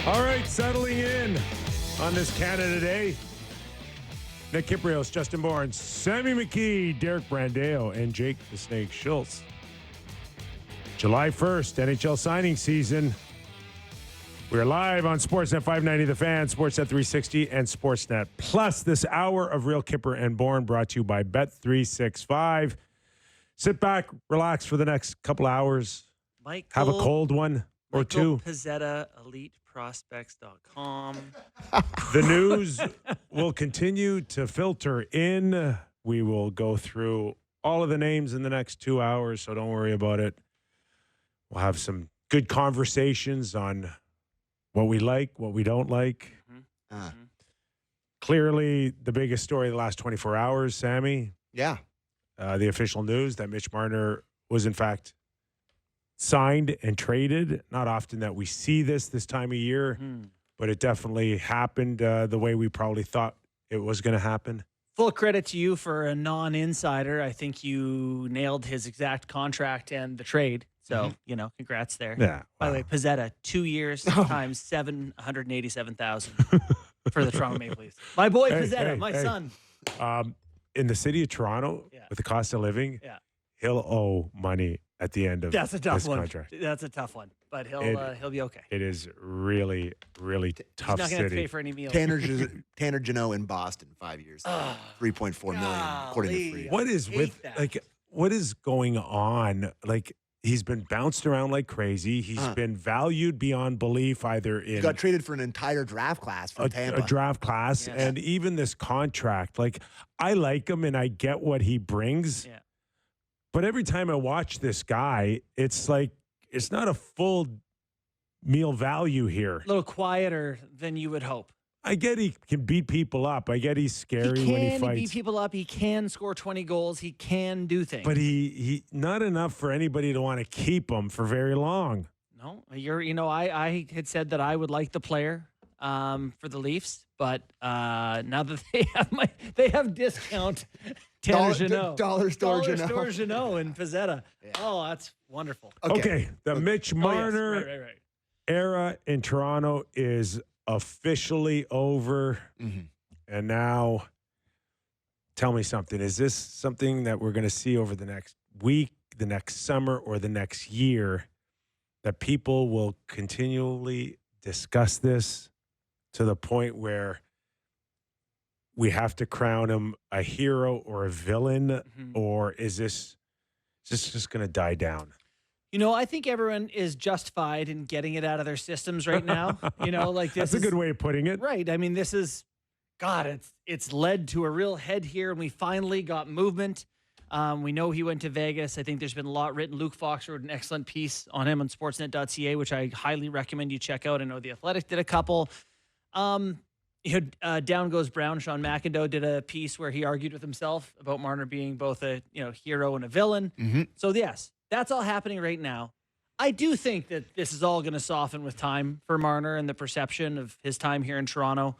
All right, settling in on this Canada Day. Nick Kypreos, Justin Bourne, Sammy McKee, Derek Brandeo, and Jake the Snake Schultz. July 1st, NHL signing season. We're live on Sportsnet 590 The Fan, Sportsnet 360, and Sportsnet Plus. This hour of Real Kyper and Bourne brought to you by Bet365. Sit back, relax for the next couple hours. Have a cold one or two. Pizzetta, EliteProspects.com. The news will continue to filter in. We will go through all of the names in the next 2 hours, so don't worry about it. We'll have some good conversations on what we like, what we don't like. Clearly, the biggest story of the last 24 hours, Sammy. Yeah. The official news that Mitch Marner was, in fact, signed and traded. Not often that we see this time of year, but it definitely happened the way we probably thought it was going to happen. Full credit to you for a non-insider. I think you nailed his exact contract and the trade. So, congrats there. Yeah. By the way, Pizzetta, 2 years times $787,000 for the Toronto Maple Leafs. My boy Pizzetta, my son. In the city of Toronto, with the cost of living, he'll owe money at the end of That's a tough this one. contract. That's a tough one, but he'll be okay. It is really, really tough He's not going to have to city. pay for any meals. Tanner Janot in Boston, 5 years. $3.4 million, according to Free. What is what is going on? Like, he's been bounced around like crazy. He's been valued beyond belief, either in He got traded for an entire draft class from Tampa. a draft class, Yes. and even this contract. Like, I like him and I get what he brings. Yeah. But every time I watch this guy, it's like it's not a full meal value here. A little quieter than you would hope. I get he can beat people up. I get he's scary He when he can fights. beat people up. He can score 20 goals. He can do things. But he not enough for anybody to want to keep him for very long. No, I had said that I would like the player for the Leafs, but now that they have discount Tanner Janot. Dollar store Janot and Pizzetta. Yeah. Oh, that's wonderful. Okay. The Mitch Marner Right. era in Toronto is officially over. And now, tell me something. Is this something that we're going to see over the next week, the next summer, or the next year, that people will continually discuss this to the point where we have to crown him a hero or a villain, or is this just going to die down? I think everyone is justified in getting it out of their systems right now. Like this. That's a good way of putting it. Right. I mean, this is, God, it's led to a real head here, and we finally got movement. We know he went to Vegas. I think there's been a lot written. Luke Fox wrote an excellent piece on him on sportsnet.ca, which I highly recommend you check out. I know The Athletic did a couple. Down Goes Brown. Sean McIndoe did a piece where he argued with himself about Marner being both a hero and a villain. So yes, that's all happening right now. I do think that this is all going to soften with time for Marner and the perception of his time here in Toronto.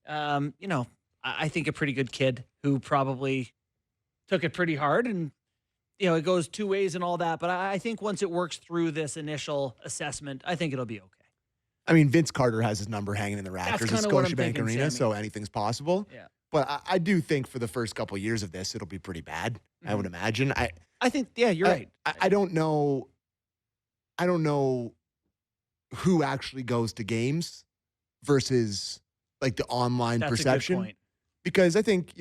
I think a pretty good kid who probably took it pretty hard, and it goes two ways and all that. But I think once it works through this initial assessment, I think it'll be okay. I mean, Vince Carter has his number hanging in the rafters at Scotiabank Arena, Sammy. so anything's possible. Yeah. But I do think for the first couple of years of this, it'll be pretty bad, I would imagine. I think, you're right. I don't know. I don't know who actually goes to games versus like the online That's perception. a good point. Because I think,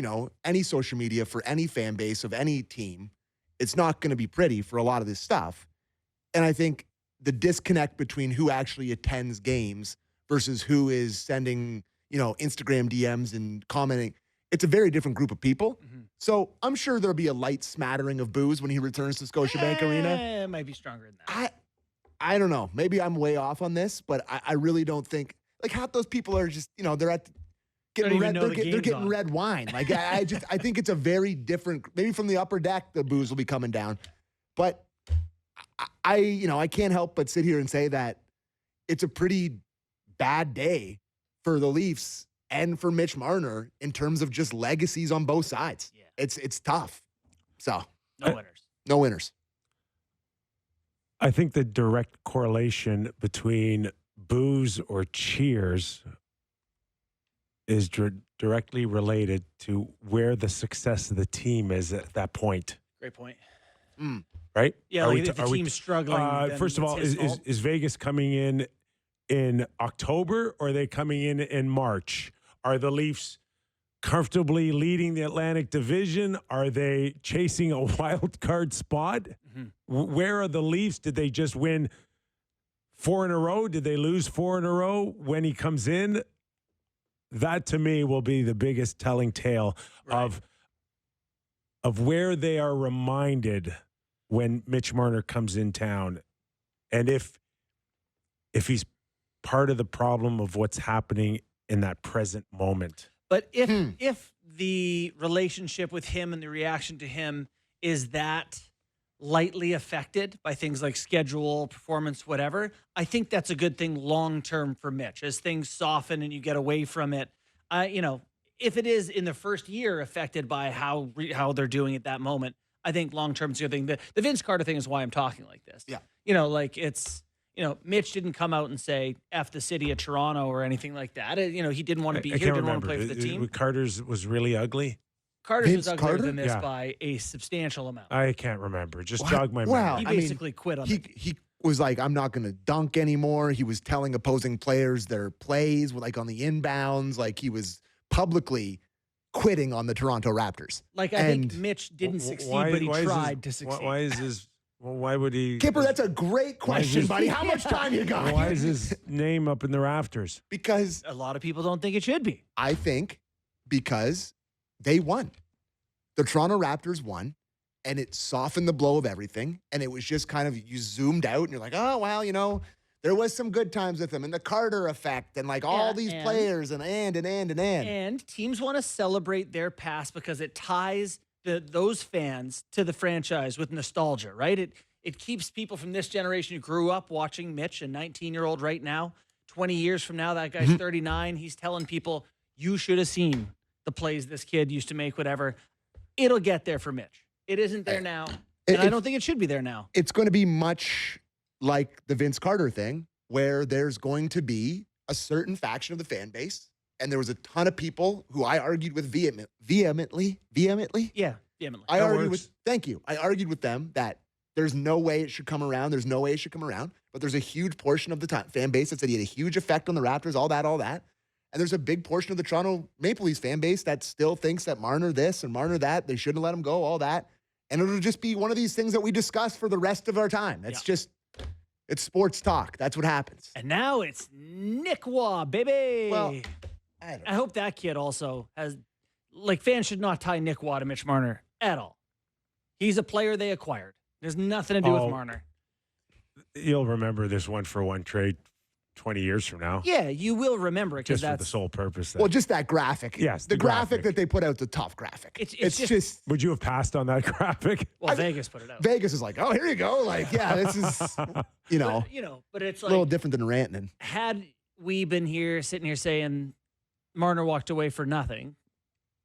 any social media for any fan base of any team, it's not going to be pretty for a lot of this stuff. And I think the disconnect between who actually attends games versus who is sending, Instagram DMs and commenting, it's a very different group of people. So I'm sure there'll be a light smattering of boos when he returns to Scotiabank Arena. It might be stronger than that. I don't know. Maybe I'm way off on this, but I really don't think, like, half those people are just, they're at getting red. They're getting red wine. Like, I think it's a very different. Maybe from the upper deck, the booze will be coming down. But I can't help but sit here and say that it's a pretty bad day for the Leafs and for Mitch Marner in terms of just legacies on both sides. Yeah. It's tough. So No winners. No winners. I think the direct correlation between boos or cheers is directly related to where the success of the team is at that point. Great point. Right? Yeah, like if the team's struggling. First of all, is Vegas coming in October, or are they coming in March? Are the Leafs comfortably leading the Atlantic Division? Are they chasing a wild card spot? Where are the Leafs? Did they just win 4 in a row? Did they lose 4 in a row when he comes in? That, to me, will be the biggest telling tale of where they are reminded when Mitch Marner comes in town. And if he's part of the problem of what's happening in that present moment. But if the relationship with him and the reaction to him is that lightly affected by things like schedule, performance, whatever, I think that's a good thing long-term for Mitch. As things soften and you get away from it, if it is in the first year affected by how they're doing at that moment, I think long-term is a good thing. The Vince Carter thing is why I'm talking like this. Yeah. Mitch didn't come out and say F the city of Toronto or anything like that. He didn't want to be here, didn't want to play for the team. Carter's was really ugly. Carter's was uglier than this by a substantial amount. I can't remember. Just jog my memory. Well, he basically quit on it. He was like, I'm not going to dunk anymore. He was telling opposing players their plays, like on the inbounds. Like he was publicly quitting on the Toronto Raptors. Like I think Mitch didn't succeed, but he tried to succeed. Why is his... Well, why would he... Kyper, that's a great question, buddy. How much time you got? Why is his name up in the rafters? Because... a lot of people don't think it should be. I think because they won. The Toronto Raptors won, and it softened the blow of everything, and it was just kind of, you zoomed out, and you're like, oh, well, there was some good times with them, and the Carter effect, and like all these players, and. And teams want to celebrate their past because it ties... those fans to the franchise with nostalgia, right? It keeps people from this generation who grew up watching Mitch, a 19-year-old right now. 20 years from now, that guy's 39. He's telling people, you should have seen the plays this kid used to make, whatever. It'll get there for Mitch. It isn't there now, and I don't think it should be there now. It's going to be much like the Vince Carter thing, where there's going to be a certain faction of the fan base. And there was a ton of people who I argued with vehemently. Yeah, vehemently. I argued with them that there's no way it should come around. There's no way it should come around. But there's a huge portion of the fan base that said he had a huge effect on the Raptors, all that. And there's a big portion of the Toronto Maple Leafs fan base that still thinks that Marner this and Marner that. They shouldn't let him go, all that. And it'll just be one of these things that we discuss for the rest of our time. It's it's sports talk. That's what happens. And now it's Nick Waugh, baby. Well, I hope that kid also has, fans should not tie Nick Waugh to Mitch Marner at all. He's a player they acquired. There's nothing to do with Marner. You'll remember this 1-for-1 trade 20 years from now. Yeah, you will remember it because just for the sole purpose. Well, just that graphic. Yes, the graphic that they put out, the tough graphic. It's just. Would you have passed on that graphic? Well, Vegas put it out. Vegas is like, oh, here you go. This is, But it's a little different than Rantanen. Had we been sitting here saying Marner walked away for nothing,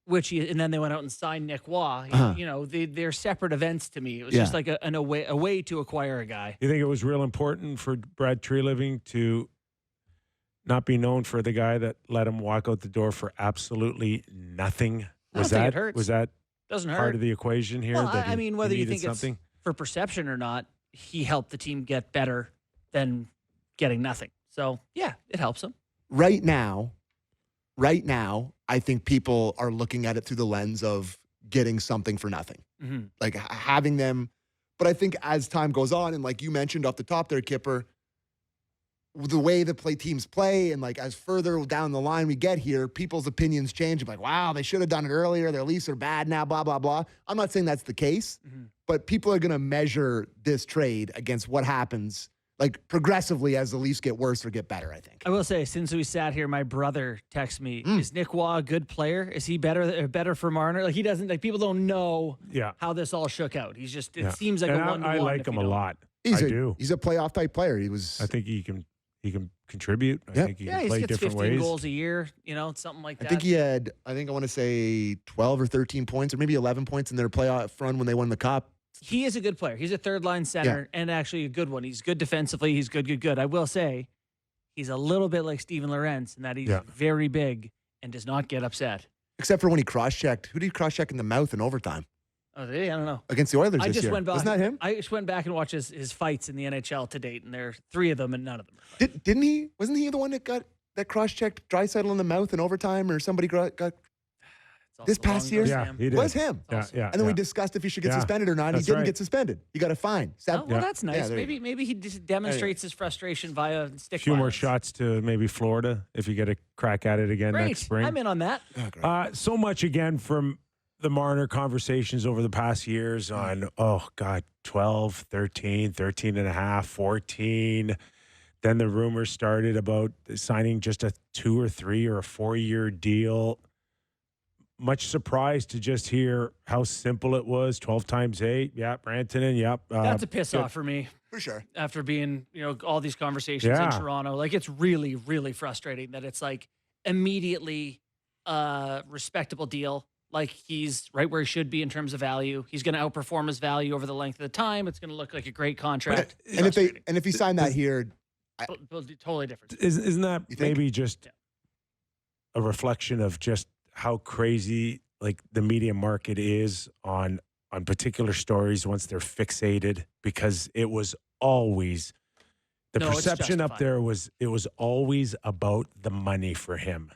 and then they went out and signed Nick Waugh. They're separate events to me. It was just like a way to acquire a guy. You think it was real important for Brad Treliving to not be known for the guy that let him walk out the door for absolutely nothing? Was that doesn't hurt. Part of the equation here? Well, whether you think it's for perception or not, he helped the team get better than getting nothing. So yeah, it helps him. Right now, I think people are looking at it through the lens of getting something for nothing, like having them. But I think as time goes on, and like you mentioned off the top there, Kyper, the way the teams play, and like as further down the line we get here, people's opinions change. Like, wow, they should have done it earlier. Their Leafs are bad now, blah, blah, blah. I'm not saying that's the case, but people are going to measure this trade against what happens like progressively as the Leafs get worse or get better, I think. I will say, since we sat here, my brother texted me, is Nick Waugh a good player? Is he better for Marner? Like, he doesn't, like, people don't know how this all shook out. He's just, it seems like a one-to-one. I like him a lot. He's I a, do. He's a playoff type player. I think he can contribute. I think he can play gets different 15 ways. goals a year, something like that. I think he had, I want to say 12 or 13 points or maybe 11 points in their playoff run when they won the Cup. He is a good player. He's a third-line center and actually a good one. He's good defensively. He's good. I will say he's a little bit like Steven Lorentz in that he's very big and does not get upset. Except for when he cross-checked. Who did he cross-check in the mouth in overtime? Oh, did he? I don't know. Against the Oilers I this just year. went back. Wasn't that him? I just went back and watched his fights in the NHL to date, and there are 3 of them, and none of them. Didn't he? Wasn't he the one that cross-checked Draisaitl in the mouth in overtime, or somebody got this past year? Yeah, he did. Was him. Yeah. And then we discussed if he should get suspended or not. That's He didn't right. get suspended. He got a fine. Oh, well, that's nice. Yeah, maybe he just demonstrates his frustration via stick. A few more violence. shots to maybe Florida if you get a crack at it again next spring. I'm in on that. Oh, So much again from the Marner conversations over the past years on, 12, 13, 13 and a half, 14. Then the rumors started about signing just a 2 or 3 or a 4-year deal. Much surprised to just hear how simple it was. 12 times 8. Yep. Rantanen. Yep. That's a piss off for me. For sure. After being, all these conversations in Toronto. Like, it's really, really frustrating that it's like immediately a respectable deal. Like, he's right where he should be in terms of value. He's going to outperform his value over the length of the time. It's going to look like a great contract. And if he signed that here, totally different. Isn't that maybe just a reflection of just how crazy like the media market is on particular stories once they're fixated? Because it was always the perception up there was always about the money for him,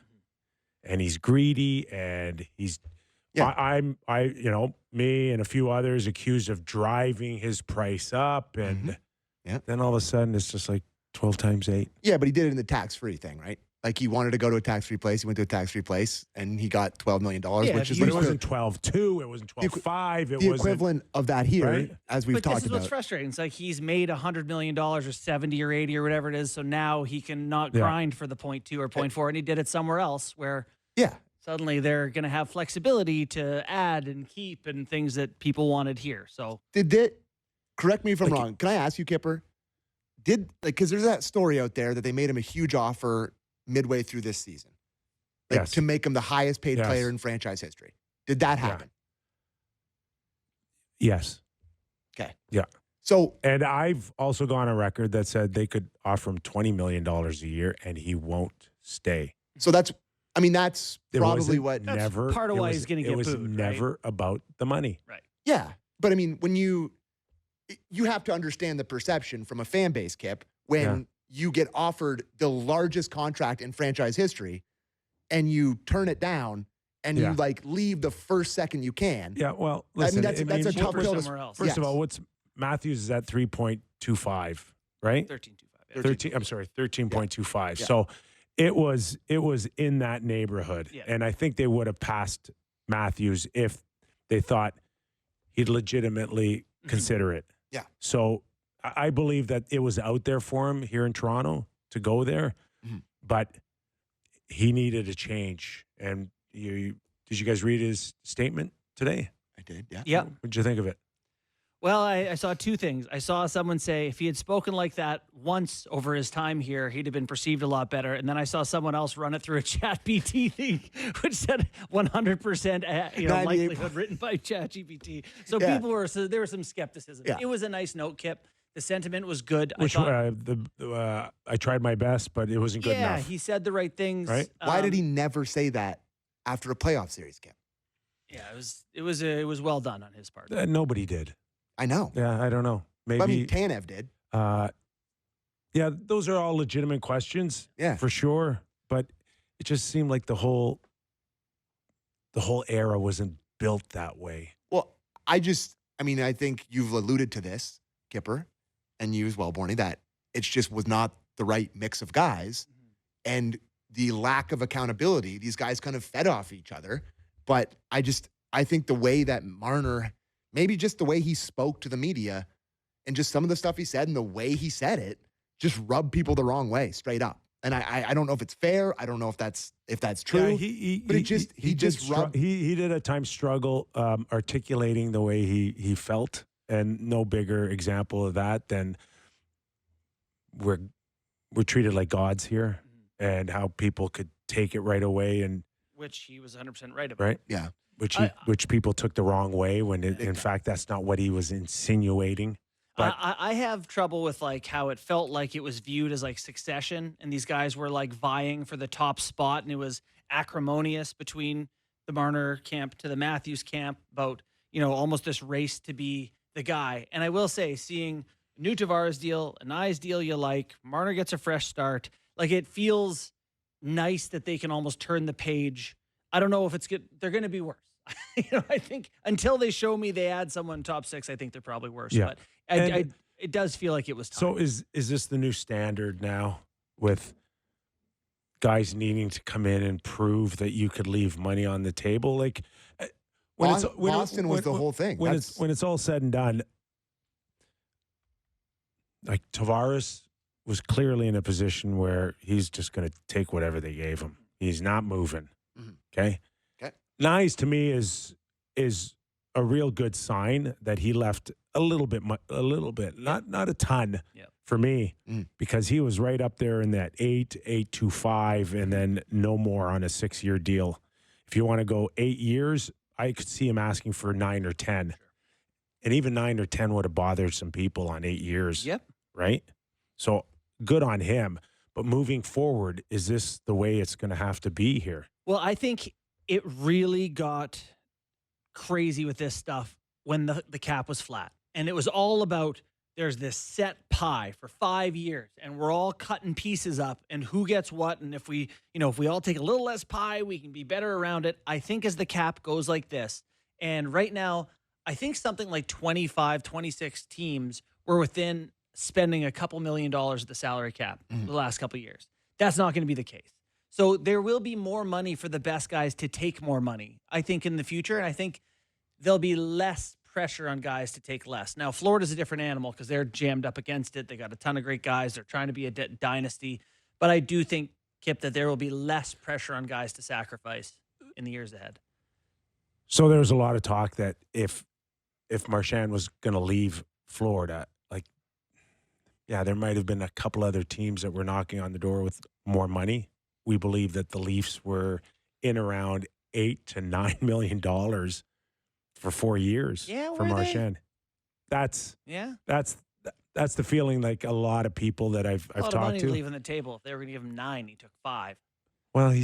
and he's greedy, and he's me and a few others accused of driving his price up, and then all of a sudden it's just like 12 times 8. Yeah, but he did it in the tax-free thing, right? Like, he wanted to go to a tax-free place. He went to a tax-free place, and he got $12 million, which is... But it wasn't 12.2. It wasn't 12.5. The equivalent of that here, as we've talked about. This is what's frustrating. It's like he's made $100 million or 70 or 80 or whatever it is, so now he can not grind for the 0.2 or 0.4, and he did it somewhere else where suddenly they're going to have flexibility to add and keep and things that people wanted here. So correct me if I'm wrong. Can I ask you, Kyper? Because there's that story out there that they made him a huge offer midway through this season, to make him the highest paid player in franchise history. Did that happen? Yes. Okay. Yeah. So, and I've also gone on record that said they could offer him $20 million a year and he won't stay. So that's probably what. That's part of why he's going to get booed. It was never about the money. Right. Yeah. But I mean, when you have to understand the perception from a fan base, Kip, when you get offered the largest contract in franchise history and you turn it down and you leave the first second you can. Yeah, well, listen, that's a tough pill somewhere else. First of all, Matthews is at 3.25, right? 13.25. 13. I'm sorry, 13.25. Yeah. So it was in that neighborhood, and I think they would have passed Matthews if they thought he'd legitimately consider it. Yeah. So I believe that it was out there for him here in Toronto to go there, but he needed a change. And did you guys read his statement today? I did, yeah. Yeah. What did you think of it? Well, I saw 2 things. I saw someone say if he had spoken like that once over his time here, he'd have been perceived a lot better. And then I saw someone else run it through a ChatGPT thing, which said 100% likelihood written by ChatGPT. So there was some skepticism. Yeah. It was a nice note, Kip. The sentiment was good. I tried my best, but it wasn't good enough. Yeah, he said the right things. Right? Why did he never say that after a playoff series, Kip? Yeah, it was well done on his part. Nobody did. I know. Yeah, I don't know. Maybe But I mean, Tanev did. Yeah, those are all legitimate questions. Yeah, for sure. But it just seemed like the whole era wasn't built that way. Well, I think you've alluded to this, Kyper, and you as well, Borny, that it just was not the right mix of guys. And the lack of accountability, these guys kind of fed off each other. But I think the way that Marner, maybe just the way he spoke to the media and just some of the stuff he said and the way he said it just rubbed people the wrong way straight up. And I don't know if it's fair. I don't know if that's true. Yeah, he did at times struggle articulating the way he felt, and no bigger example of that than we're treated like gods here, and how people could take it right away, and which he was 100% right about. Right? Yeah. Which people took the wrong way when in fact that's not what he was insinuating. But I have trouble with like how it felt like it was viewed as like succession, and these guys were like vying for the top spot, and it was acrimonious between the Marner camp to the Matthews camp about, almost this race to be the guy. And I will say, seeing new Tavares deal, a nice deal you like, Marner gets a fresh start. Like, it feels nice that they can almost turn the page. I don't know if it's good. They're going to be worse. I think until they show me they add someone top 6, I think they're probably worse. Yeah. But it does feel like it was time. So is this the new standard now with guys needing to come in and prove that you could leave money on the table? Like Boston was the whole thing. When it's all said and done, like Tavares was clearly in a position where he's just going to take whatever they gave him. He's not moving. Mm-hmm. Okay. Nice to me is a real good sign that he left a little bit, not a ton for me, because he was right up there in that 8.25, and then no more on a 6-year deal. If you want to go 8 years, I could see him asking for 9 or 10, and even 9 or 10 would have bothered some people on 8 years. Yep. Right. So good on him. But moving forward, is this the way it's going to have to be here? Well, I think it really got crazy with this stuff when the cap was flat. And it was all about, there's this set pie for 5 years, and we're all cutting pieces up and who gets what. And if we all take a little less pie, we can be better around it. I think as the cap goes like this, and right now, I think something like 25, 26 teams were within spending a couple $1 million at the salary cap the last couple of years. That's not going to be the case. So there will be more money for the best guys to take more money, I think, in the future. And I think there'll be less pressure on guys to take less. Now, Florida's a different animal because they're jammed up against it. They got a ton of great guys. They're trying to be a dynasty. But I do think, Kip, that there will be less pressure on guys to sacrifice in the years ahead. So there was a lot of talk that if Marchand was going to leave Florida, there might have been a couple other teams that were knocking on the door with more money. We believe that the Leafs were in around $8 to $9 million for 4 years for Marchand. That's the feeling. Like a lot of people that I've talked to. A lot of money leaving the table. If they were going to give him 9, he took 5. Well,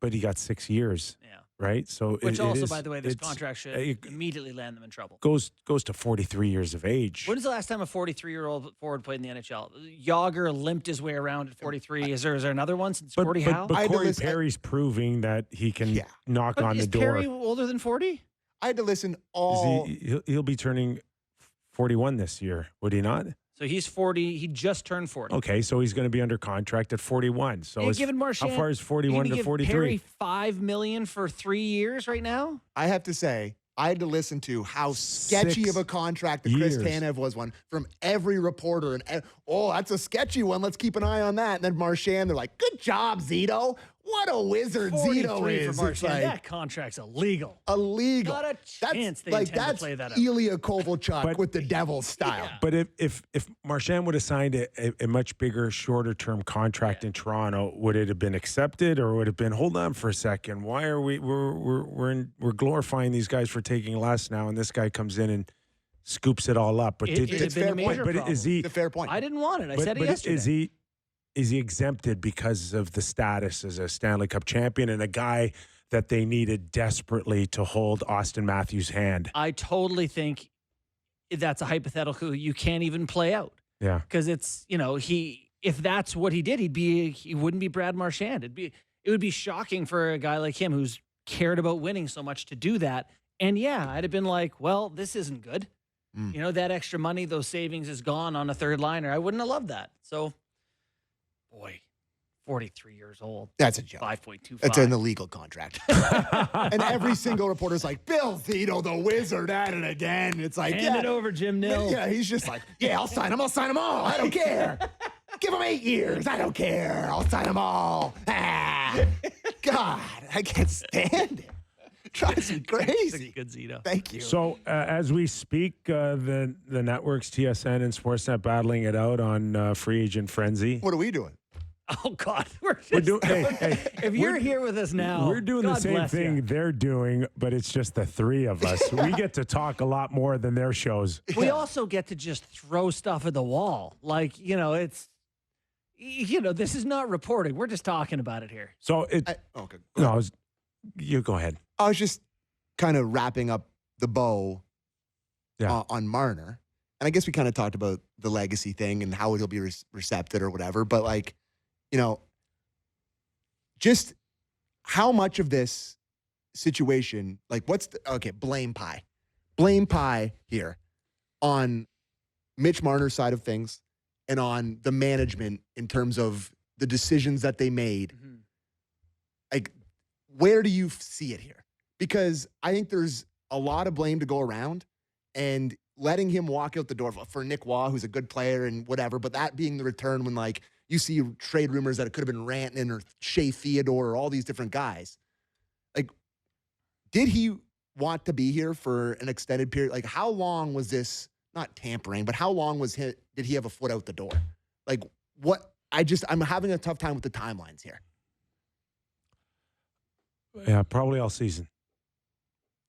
but he got 6 years. Yeah. Right. So which also, by the way, this contract should immediately land them in trouble. Goes to 43 years of age. When's the last time a 43-year-old forward played in the NHL? Yager limped his way around at 43. Is there another one since Gordie Howe? But Corey Perry's proving that he can knock on the door. Is Perry older than 40? I had to listen all. He'll be turning 41 this year, would he not? So he's 40. He just turned 40. Okay, so he's going to be under contract at 41. So how far is 41 to 43? Perry $5 million for 3 years right now? I have to say, I had to listen to how sketchy of a contract the Chris Tanev was one from every reporter. And that's a sketchy one. Let's keep an eye on that. And then Marchand, they're like, good job, Zito. What a wizard Zito is. For Marchand. That contract's illegal. Illegal. Not a chance they intend to play that out. Ilya Kovalchuk with the Devils style. Yeah. But if Marchand would have signed a much bigger, shorter term contract in Toronto, would it have been accepted, or would it have been, hold on for a second, why are we're glorifying these guys for taking less now, and this guy comes in and scoops it all up? But it's a major problem. It's a fair point. I didn't want it. I said it yesterday. Is he exempted because of the status as a Stanley Cup champion and a guy that they needed desperately to hold Austin Matthews' hand? I totally think that's a hypothetical you can't even play out. Yeah. Because it's, if that's what he did, he wouldn't be Brad Marchand. It would be shocking for a guy like him who's cared about winning so much to do that. And I'd have been like, well, this isn't good. That extra money, those savings is gone on a third liner. I wouldn't have loved that. So, boy, 43 years old. That's a joke. 5.25. That's an illegal contract. And every single reporter's like, Bill Zito, the wizard, at it again. It's like, hand it over, Jim Nill. Yeah, he's just like, I'll sign them all. I don't care. Give them 8 years. I don't care. I'll sign them all. God, I can't stand it. Drives me crazy. Good Zito. Thank you. So as we speak, the networks TSN and Sportsnet battling it out on free agent frenzy. What are we doing? Oh, God. We're doing. Hey, if you're here with us now, we're doing God the same thing you. they're doing, but it's just the three of us. We get to talk a lot more than their shows. We also get to just throw stuff at the wall. Like, it's, this is not reporting. We're just talking about it here. So okay. No, you go ahead. I was just kind of wrapping up the bow on Marner. And I guess we kind of talked about the legacy thing and how he'll be recepted or whatever. But, like, just how much of this situation, like, blame pie here on Mitch Marner's side of things and on the management in terms of the decisions that they made. Mm-hmm. Like, where do you see it here? Because I think there's a lot of blame to go around, and letting him walk out the door for Nick Waugh, who's a good player and whatever, but that being the return when, like, you see trade rumors that it could have been Rantanen or Shea Theodore or all these different guys. Like, did he want to be here for an extended period? Like, how long was this, not tampering, but how long did he have a foot out the door? Like, I'm having a tough time with the timelines here. Yeah, probably all season.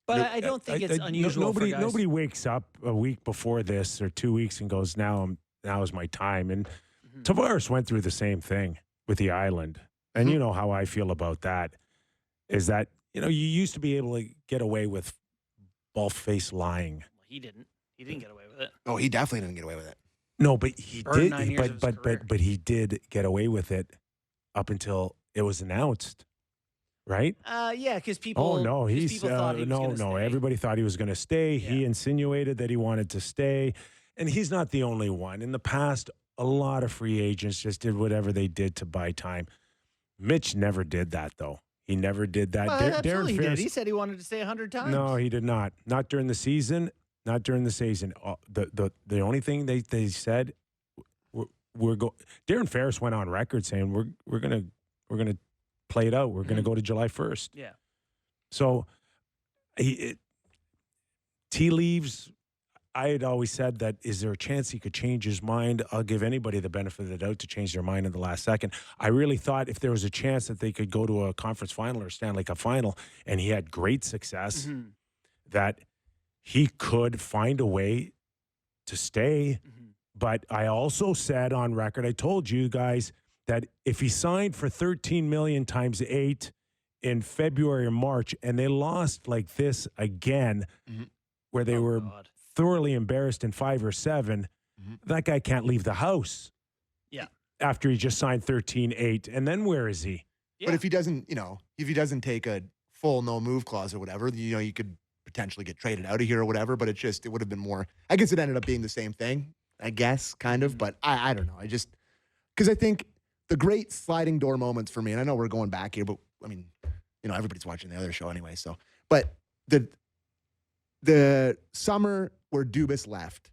But I don't think it's unusual for guys. Nobody wakes up a week before this or 2 weeks and goes, now is my time. And Tavares went through the same thing with the Island. And you know how I feel about that, is that, you used to be able to get away with bald-faced lying. Well, he didn't. He didn't get away with it. Oh, he definitely didn't get away with it. No, but he did. 9 years of his career. But he did get away with it up until it was announced. Right? Yeah, because people. Oh no, people thought he was no. Stay. Everybody thought he was going to stay. Yeah. He insinuated that he wanted to stay, and he's not the only one. In the past, a lot of free agents just did whatever they did to buy time. Mitch never did that, though. He never did that. Well, absolutely, he did. He said he wanted to stay 100 times. No, he did not. Not during the season. Not during the season. The only thing they said, Darren Ferris went on record saying we're gonna play it out. We're going to go to July 1st. Yeah. So tea leaves, I had always said that, is there a chance he could change his mind? I'll give anybody the benefit of the doubt to change their mind in the last second. I really thought if there was a chance that they could go to a conference final or Stanley Cup final, and he had great success, that he could find a way to stay. But I also said on record, I told you guys, that if he signed for $13 million times 8 in February or March, and they lost like this again, where they were thoroughly embarrassed in 5 or 7, that guy can't leave the house. Yeah. After he just signed 13-8, and then where is he? Yeah. But if he doesn't take a full no move clause or whatever, you could potentially get traded out of here or whatever. But it would have been more. I guess it ended up being the same thing. I guess kind of, but I don't know. Because I think. The great sliding door moments for me, and I know we're going back here, but I mean, everybody's watching the other show anyway. So, but the summer where Dubas left,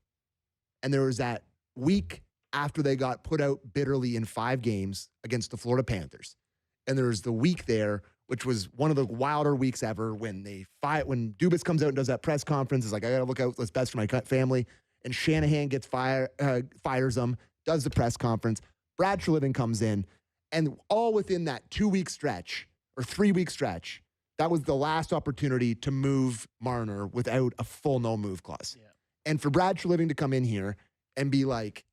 and there was that week after they got put out bitterly in 5 games against the Florida Panthers, and there was the week there, which was one of the wilder weeks ever when when Dubas comes out and does that press conference, is like, I got to look out what's best for my family, and Shanahan fires them, does the press conference. Brad Treliving comes in, and all within that 2-week stretch or 3-week stretch, that was the last opportunity to move Marner without a full no-move clause. Yeah. And for Brad Treliving to come in here and be like,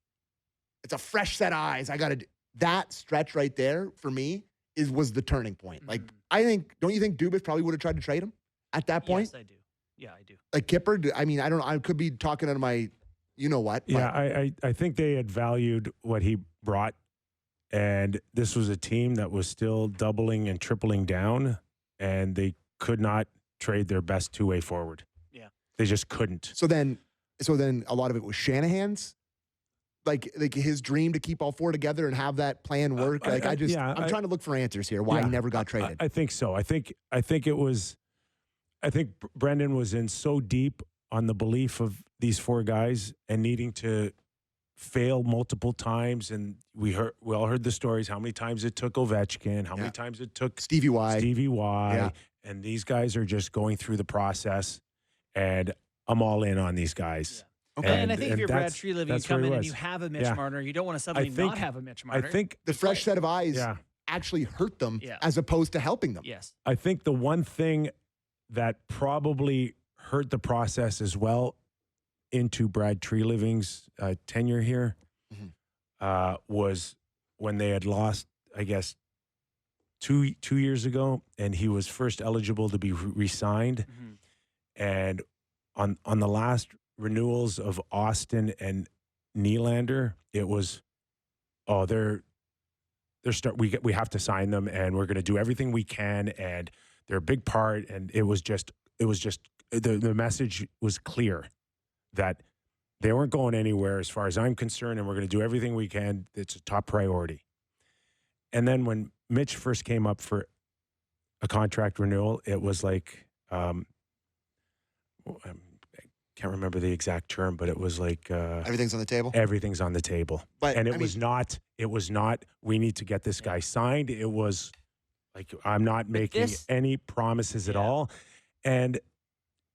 it's a fresh set of eyes. That stretch right there for me was the turning point. Like, don't you think Dubas probably would have tried to trade him at that point? Yes, I do. Yeah, I do. Like Kyper, I mean, I don't know. I could be talking out of my you-know-what. Yeah, I think they had valued what he brought, and this was a team that was still doubling and tripling down, and they could not trade their best two-way forward. Yeah. They just couldn't. So then a lot of it was Shanahan's, like his dream to keep all 4 together and have that plan work. I'm trying to look for answers here. Why he never got traded. I think so. I think Brendan was in so deep on the belief of these 4 guys and needing to fail multiple times, and we all heard the stories, how many times it took Ovechkin, how many times it took Stevie Y, and these guys are just going through the process, and I'm all in on these guys. Okay. And I think if you're Brad Treliving, you come in was. and you have a Mitch Marner, you don't want to suddenly not have a Mitch Marner. I think the fresh set of eyes actually hurt them as opposed to helping them. Yes. I think the one thing that probably hurt the process as well into Brad Treliving's tenure here was when they had lost, I guess, two years ago, and he was first eligible to be re-signed. And on the last renewals of Austin and Nylander, it was, we have to sign them, and we're going to do everything we can, and they're a big part. And it was just the message was clear that they weren't going anywhere as far as I'm concerned, and we're going to do everything we can. It's a top priority. And then when Mitch first came up for a contract renewal, it was like, I can't remember the exact term, but it was like everything's on the table. Everything's on the table, and it was not. We need to get this guy signed. It was like, I'm not making any promises at all, and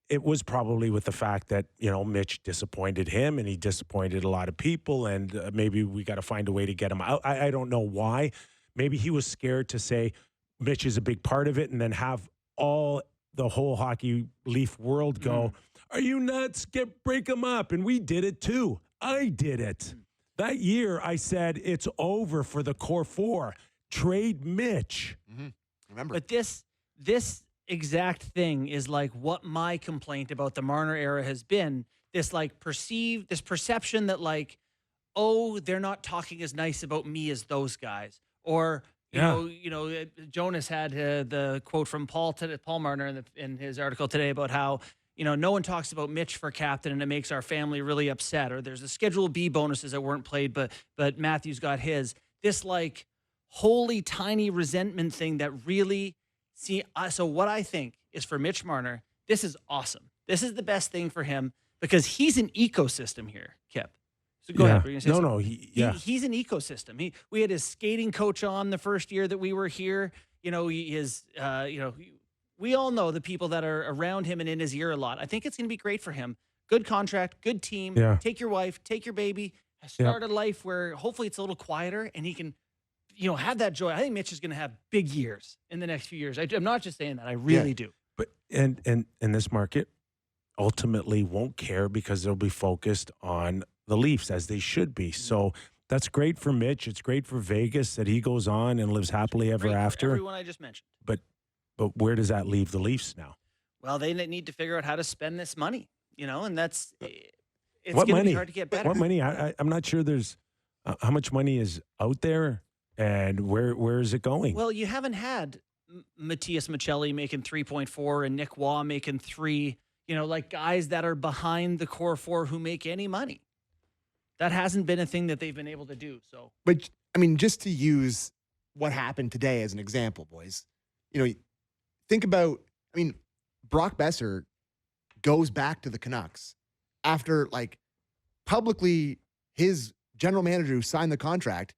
it was probably with the fact that Mitch disappointed him, and he disappointed a lot of people, and maybe we got to find a way to get him out. I don't know why. Maybe he was scared to say Mitch is a big part of it, and then have the whole hockey Leaf world go, "Are you nuts? Break him up." And we did it too. I did it. That year I said it's over for the core four. Trade Mitch. Remember. But this exact thing is like what my complaint about the Marner era has been. This perception that like, oh, they're not talking as nice about me as those guys. Or you know, Jonas had the quote from Paul Marner in his article today about how, no one talks about Mitch for captain, and it makes our family really upset. Or there's the Schedule B bonuses that weren't played, but Matthews got his. This like holy tiny resentment thing that really so what I think is for Mitch Marner, this is awesome. This is the best thing for him because he's an ecosystem here, Kip. So go ahead. He's an ecosystem. We had his skating coach on the first year that we were here. We all know the people that are around him and in his ear a lot. I think it's going to be great for him. Good contract, good team. Yeah. Take your wife, take your baby, start a life where hopefully it's a little quieter and he can, have that joy. I think Mitch is going to have big years in the next few years. I'm not just saying that. I really do. But and this market ultimately won't care because they'll be focused on the Leafs as they should be. So that's great for Mitch. It's great for Vegas that he goes on and lives happily ever after. Everyone I just mentioned. But where does that leave the Leafs now? Well, they need to figure out how to spend this money, and that's it's going to be hard to get better. What money? I'm not sure there's how much money is out there and where is it going? Well, you haven't had Matias Maccelli making 3.4 and Nick Waugh making 3, like guys that are behind the core four who make any money. That hasn't been a thing that they've been able to do. So, but I mean, just to use what happened today as an example, boys, think about, Brock Boeser goes back to the Canucks after like publicly his general manager who signed the contract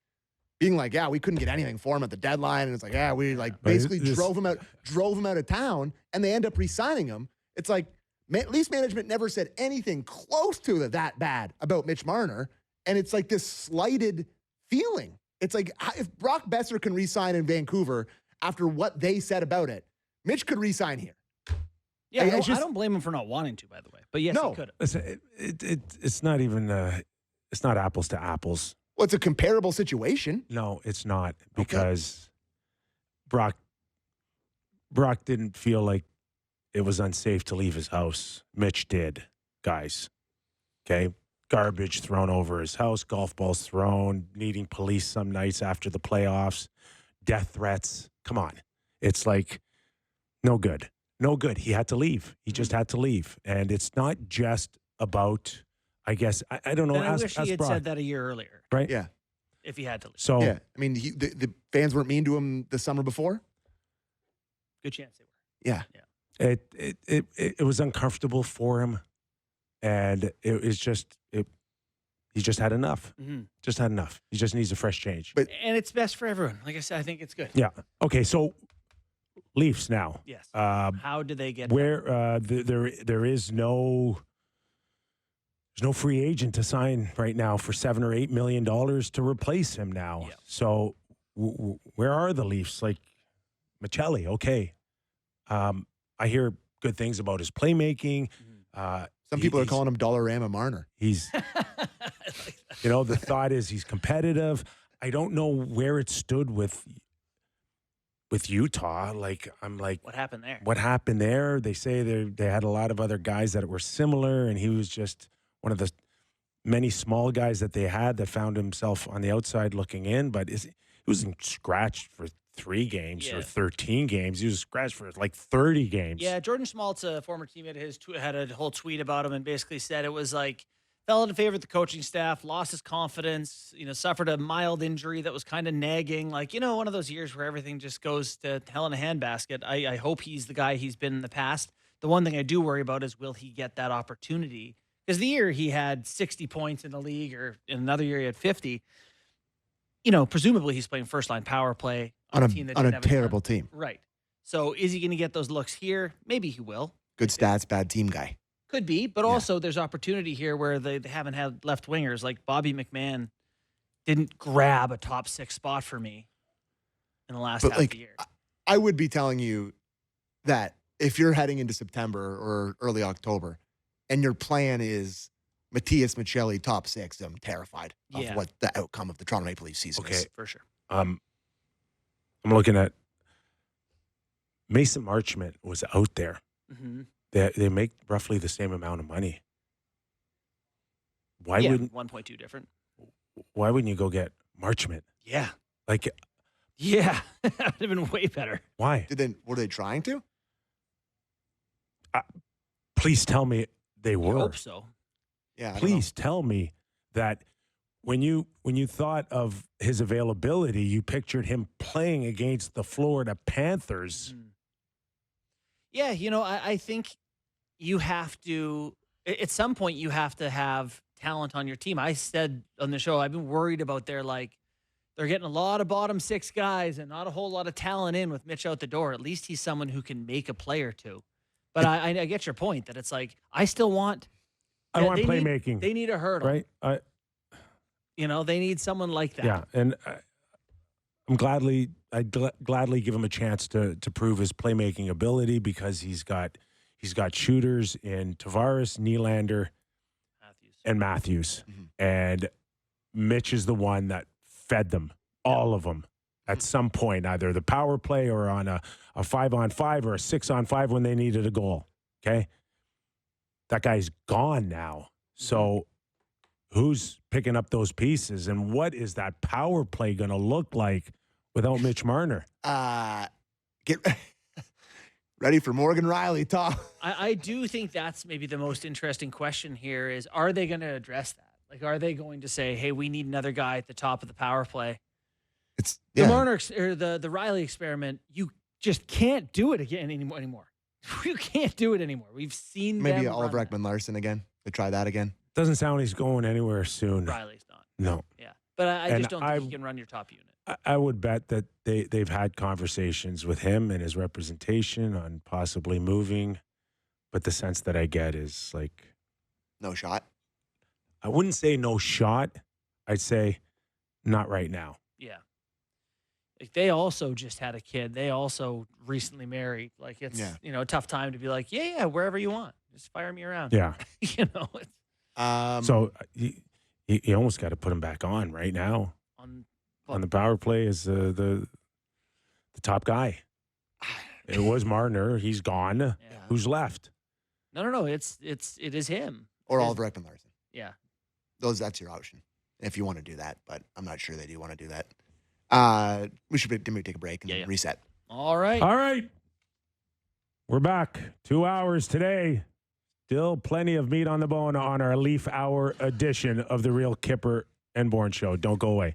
being like, we couldn't get anything for him at the deadline. And it's like, we like basically drove him out of town, and they end up re-signing him. It's like Leafs management never said anything close to that bad about Mitch Marner. And it's like this slighted feeling. It's like if Brock Boeser can re-sign in Vancouver after what they said about it, Mitch could re-sign here. Yeah, I don't blame him for not wanting to, by the way. But yes, he could have. It's not even it's not apples to apples. Well, it's a comparable situation. No, it's not, because Brock didn't feel like it was unsafe to leave his house. Mitch did, guys. Okay? Garbage thrown over his house, golf balls thrown, needing police some nights after the playoffs, death threats. Come on. It's like, no good. No good. He had to leave. He just had to leave. And it's not just about, I guess, I don't know. I wish he had said that a year earlier. Right? Yeah. If he had to leave. So, yeah. I mean, the fans weren't mean to him the summer before? Good chance they were. Yeah. It was uncomfortable for him. And it was just, he just had enough. Mm-hmm. Just had enough. He just needs a fresh change. And it's best for everyone. Like I said, I think it's good. Yeah. Okay, so Leafs now. Yes. How do they get where there's no there's no free agent to sign right now for $7 or $8 million to replace him now. Yep. So where are the Leafs? Like Maccelli, okay. I hear good things about his playmaking. Some people are calling him Dollarama Marner. He's, the thought is he's competitive. I don't know where it stood with Utah. I'm like, what happened there? What happened there? They say they had a lot of other guys that were similar, and he was just one of the many small guys that they had that found himself on the outside looking in. But he wasn't scratched for 3 games or 13 games. He was scratched for like 30 games. Yeah, Jordan Schmaltz, a former teammate of his, had a whole tweet about him and basically said it was like fell out of favor with the coaching staff, lost his confidence, suffered a mild injury that was kind of nagging. Like, one of those years where everything just goes to hell in a handbasket. I hope he's the guy he's been in the past. The one thing I do worry about is will he get that opportunity? Because the year he had 60 points in the league, or in another year he had 50, presumably he's playing first-line power play on a terrible team. Right. So is he going to get those looks here? Maybe he will. Good stats, bad team guy. Could be, but also there's opportunity here where they haven't had left wingers. Like Bobby McMahon didn't grab a top 6 spot for me in the last half of the year. I would be telling you that if you're heading into September or early October and your plan is Matias Maccelli top 6, I'm terrified of what the outcome of the Toronto Maple Leafs season is. For sure. I'm looking at Mason Marchment was out there. Mm-hmm. They make roughly the same amount of money. Why wouldn't 1.2 different? Why wouldn't you go get Marchment? Yeah. That would have been way better. Why? Were they trying to? Please tell me they were. I hope so. Yeah. Please tell me that when you thought of his availability, you pictured him playing against the Florida Panthers. Mm. Yeah, I think you have to, at some point, you have to have talent on your team. I said on the show, I've been worried about they're getting a lot of bottom 6 guys and not a whole lot of talent in with Mitch out the door. At least he's someone who can make a play or two. But I get your point that it's like, I still want. I want playmaking. They need a hurdle. Right? They need someone like that. Yeah, and I'd gladly give him a chance to prove his playmaking ability because he's got shooters in Tavares, Nylander, and Matthews. Mm-hmm. And Mitch is the one that fed them, all of them, at some point, either the power play or on a 5-on-5 or a 6-on-5 when they needed a goal. Okay? That guy's gone now. So who's picking up those pieces, and what is that power play going to look like without Mitch Marner? Get ready for Morgan Riley, Tom. I do think that's maybe the most interesting question here is, are they going to address that? Like, are they going to say, hey, we need another guy at the top of the power play? The Marner or the Riley experiment, you just can't do it again anymore. You can't do it anymore. We've seen maybe them Oliver Ekman-Larsson again. They try that again. Doesn't sound like he's going anywhere soon. Riley's not. No. Yeah. But I just don't think he can run your top unit. I would bet that they've had conversations with him and his representation on possibly moving, but the sense that I get is like, no shot. I wouldn't say no shot. I'd say not right now. Yeah. Like, they also just had a kid. They also recently married. Like, it's a tough time to be like, yeah, wherever you want, just fire me around. Yeah. It's, so you almost got to put him back on right now. On the power play is the top guy. It was Marner. He's gone. Yeah. Who's left? No. It is him. Or Oliver Ekman-Larsson. Yeah. That's your option if you want to do that, but I'm not sure they do want to do that. We should maybe take a break and reset. All right. We're back. 2 hours today. Still plenty of meat on the bone on our Leaf Hour edition of the Real Kyper and Bourne Show. Don't go away.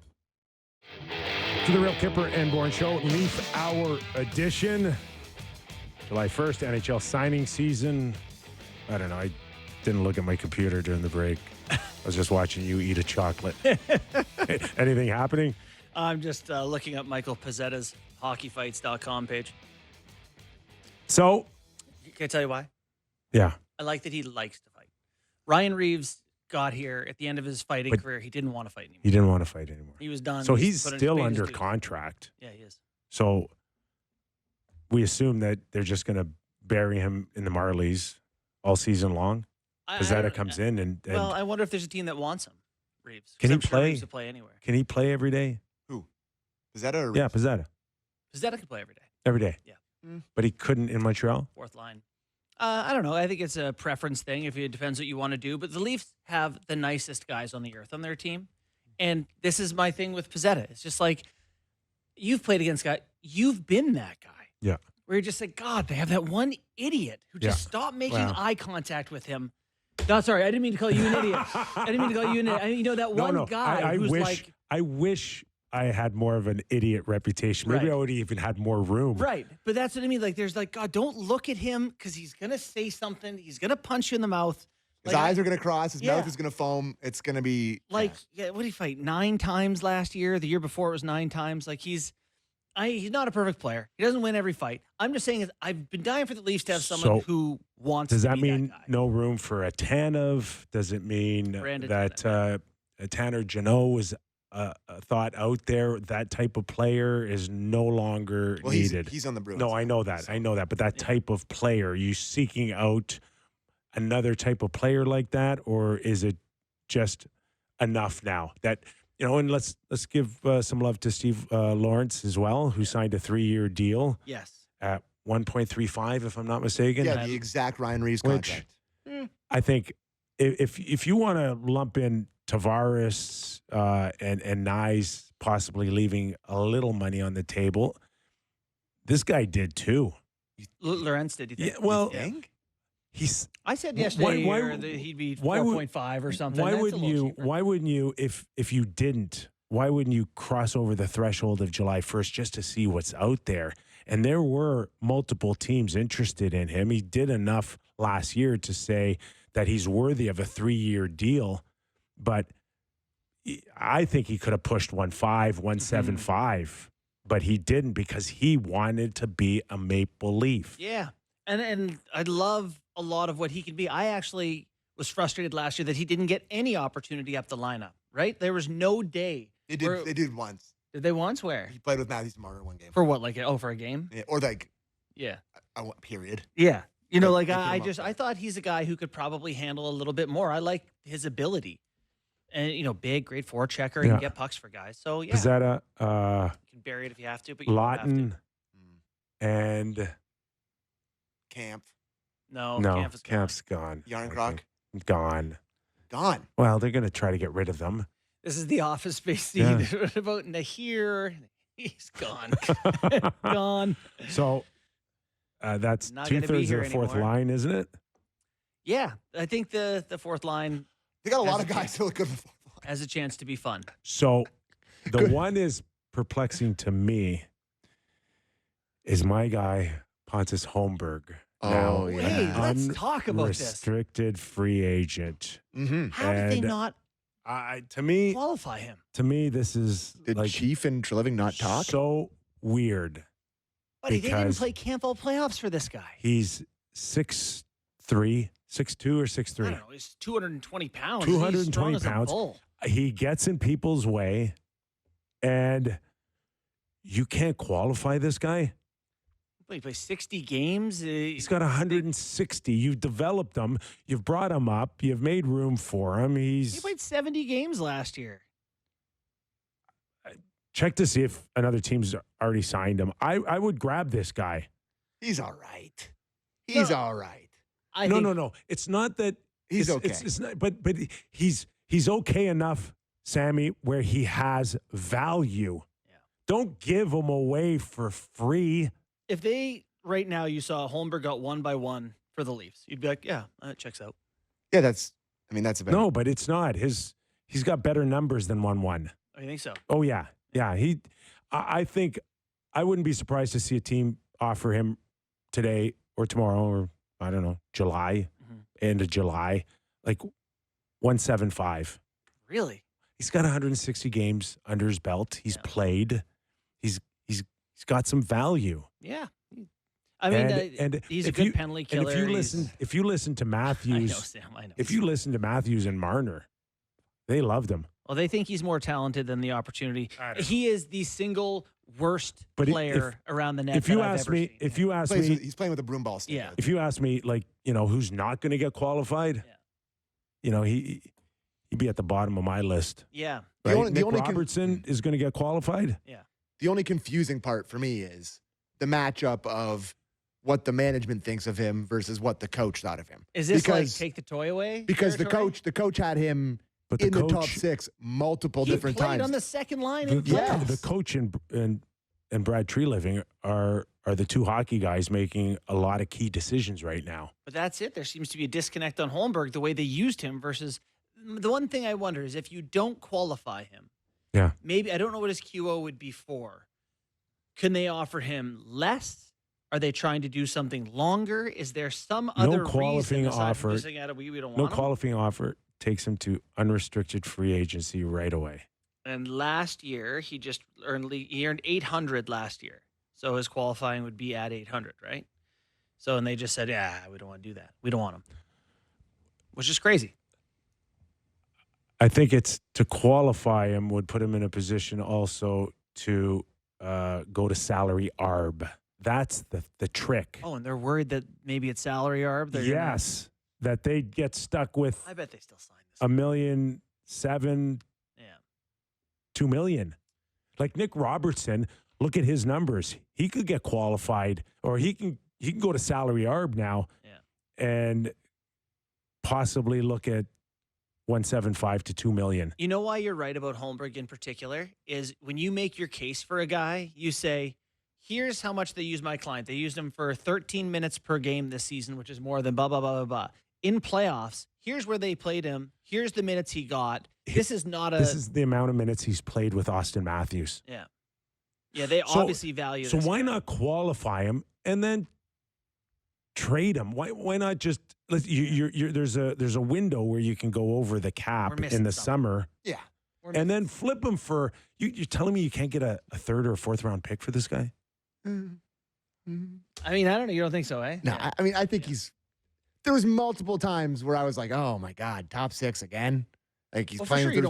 To the Real Kyper and Bourne Show, Leaf Hour edition. July 1st, NHL signing season. I don't know. I didn't look at my computer during the break. I was just watching you eat a chocolate. Anything happening? I'm just looking up Michael Pezzetta's hockeyfights.com page. So, can I tell you why? Yeah. I like that he likes to fight. Ryan Reeves got here at the end of his fighting career, he didn't want to fight anymore. He didn't want to fight anymore. He was done. So he's still under contract. Yeah, he is. So we assume that they're just going to bury him in the Marlies all season long. Pizzetta comes in and well, I wonder if there's a team that wants him. Reeves. Can he play? play? Reeves to play anywhere. Can he play every day? Who? Pizzetta or Reeves? Yeah, Pizzetta. Pizzetta can play every day. Every day. Yeah. But he couldn't in Montreal? Fourth line. I don't know. I think it's a preference thing. If it depends what you want to do. But the Leafs have the nicest guys on the earth on their team. And this is my thing with Pizzetta. It's just like, you've played against guys. You've been that guy. Yeah. Where you're just like, God, they have that one idiot who just stopped making eye contact with him. No, sorry. I didn't mean to call you an idiot. I didn't mean to call you an idiot. I mean, that one guy who's like. I wish I had more of an idiot reputation. Maybe I would have even had more room. Right. But that's what I mean. Like, there's like, God, don't look at him because he's going to say something. He's going to punch you in the mouth. His eyes are going to cross. His mouth is going to foam. It's going to be. Like, what did he fight? 9 times last year? The year before it was 9 times. Like, he's not a perfect player. He doesn't win every fight. I'm just saying, I've been dying for the Leafs to have someone who wants to be that guy. Does that mean no room for a Tanev? Does it mean that Tanner Jeannot is thought out there? That type of player is no longer needed. He's on the Bruins. No, I know that. I know that. But that type of player, are you seeking out another type of player like that? Or is it just enough now that – and let's give some love to Steve Lorentz as well, who signed a 3-year deal. Yes. At 1.35, if I'm not mistaken. Yeah, the exact Ryan Reeves contract. I think if you want to lump in Tavares and Nyes possibly leaving a little money on the table, this guy did too. Lorentz did. Yeah, well, I said yesterday that he'd be 4.5 or something. Why wouldn't you, if you didn't, why wouldn't you cross over the threshold of July 1st just to see what's out there? And there were multiple teams interested in him. He did enough last year to say that he's worthy of a 3-year deal, but I think he could have pushed 1.5, 1.75, but he didn't because he wanted to be a Maple Leaf. Yeah, and I love a lot of what he can be. I actually was frustrated last year that he didn't get any opportunity up the lineup, right? There was no day. They did once. Did they once? Where? He played with Matias Maccelli one game. For what? For a game? Yeah, or like. Yeah. Period. Yeah. I thought he's a guy who could probably handle a little bit more. I like his ability. And, big, great forechecker. He can get pucks for guys. So, yeah. Pizzetta, you can bury it if you have to, but you Lawton don't have to. And Camp. No, Camp's gone. Yarncroc? Gone. Well, they're going to try to get rid of them. This is the Office Space scene. What about Nahir? He's gone. Gone. So that's 2/3 of the fourth line, isn't it? Yeah. I think the fourth line. They got a lot of guys who look good for the fourth line. Has a chance to be fun. So the one is perplexing to me is my guy, Pontus Holmberg. Oh, yeah. Hey, let's talk about this. Unrestricted free agent. Mm-hmm. How did they not qualify him? To me, this is Did Chief and Treliving not talk? So weird. But they didn't even play Campbell playoffs for this guy. He's 6'3", 6'2", or 6'3". I don't know. He's 220 pounds. 220 he's pounds. He gets in people's way, and you can't qualify this guy. He plays 60 games. He's got 160. You've developed him. You've brought him up. You've made room for him. He played 70 games last year. Check to see if another team's already signed him. I would grab this guy. He's all right. He's all right. No. It's not that he's okay. It's not, but he's okay enough, Sammy, where he has value. Yeah. Don't give him away for free. If right now you saw Holmberg got 1-by-1 for the Leafs, you'd be like, yeah, that checks out. Yeah, that's a better. No, but it's not. He's got better numbers than 1-1. Oh, you think so? Oh, yeah. Yeah. I think I wouldn't be surprised to see a team offer him today or tomorrow or, I don't know, July, end of July, like 175. Really? He's got 160 games under his belt. He's played. He's got some value. Yeah. I mean, he's a good penalty killer. And if you listen to Matthews, I know, Sam. I know. If you listen to Matthews and Marner, they loved him. Well, they think he's more talented than the opportunity. He is the single worst player around the net. If you ask me, he's playing with a broom ball stick. Yeah. If you ask me, who's not going to get qualified, he'd be at the bottom of my list. Yeah. Right? Nick Robertson is going to get qualified. Yeah. The only confusing part for me is the matchup of what the management thinks of him versus what the coach thought of him. Is this like take the toy away? Because the coach had him in the top 6 multiple different times. He played on the second line. The coach and Brad Treliving are the two hockey guys making a lot of key decisions right now. But that's it. There seems to be a disconnect on Holmberg, the way they used him versus the one thing I wonder is if you don't qualify him, maybe I don't know what his QO would be for. Can they offer him less? Are they trying to do something longer? Is there some other reason offer? Just saying, we don't want no him? qualifying offer takes him to unrestricted free agency right away. And last year he just earned 800 last year, so his qualifying would be at 800, right? So and they just said, we don't want to do that. We don't want him, which is crazy. I think it's to qualify him would put him in a position also to go to salary arb. That's the trick. Oh, and they're worried that maybe it's salary arb. That they get stuck with. I bet they still sign this. $1.7 million, $2 million. Like Nick Robertson, look at his numbers. He could get qualified, or he can go to salary arb now, and possibly look at $1.75 to $2 million. You know why you're right about Holmberg in particular is when you make your case for a guy, you say, here's how much they use my client. They used him for 13 minutes per game this season, which is more than blah, blah, blah, blah, blah. In playoffs, here's where they played him. Here's the minutes he got. This is the amount of minutes he's played with Austin Matthews. Yeah. Yeah, they obviously value So why not qualify him and then trade him? Why not just there's a window where you can go over the cap in the summer. Yeah. And then flip him for you're telling me you can't get a third or a fourth round pick for this guy? Mm-hmm. I mean, I don't know. You don't think so, eh? No, yeah. I mean, I think there was multiple times where I was like, oh my God, top 6 again. Like he's playing with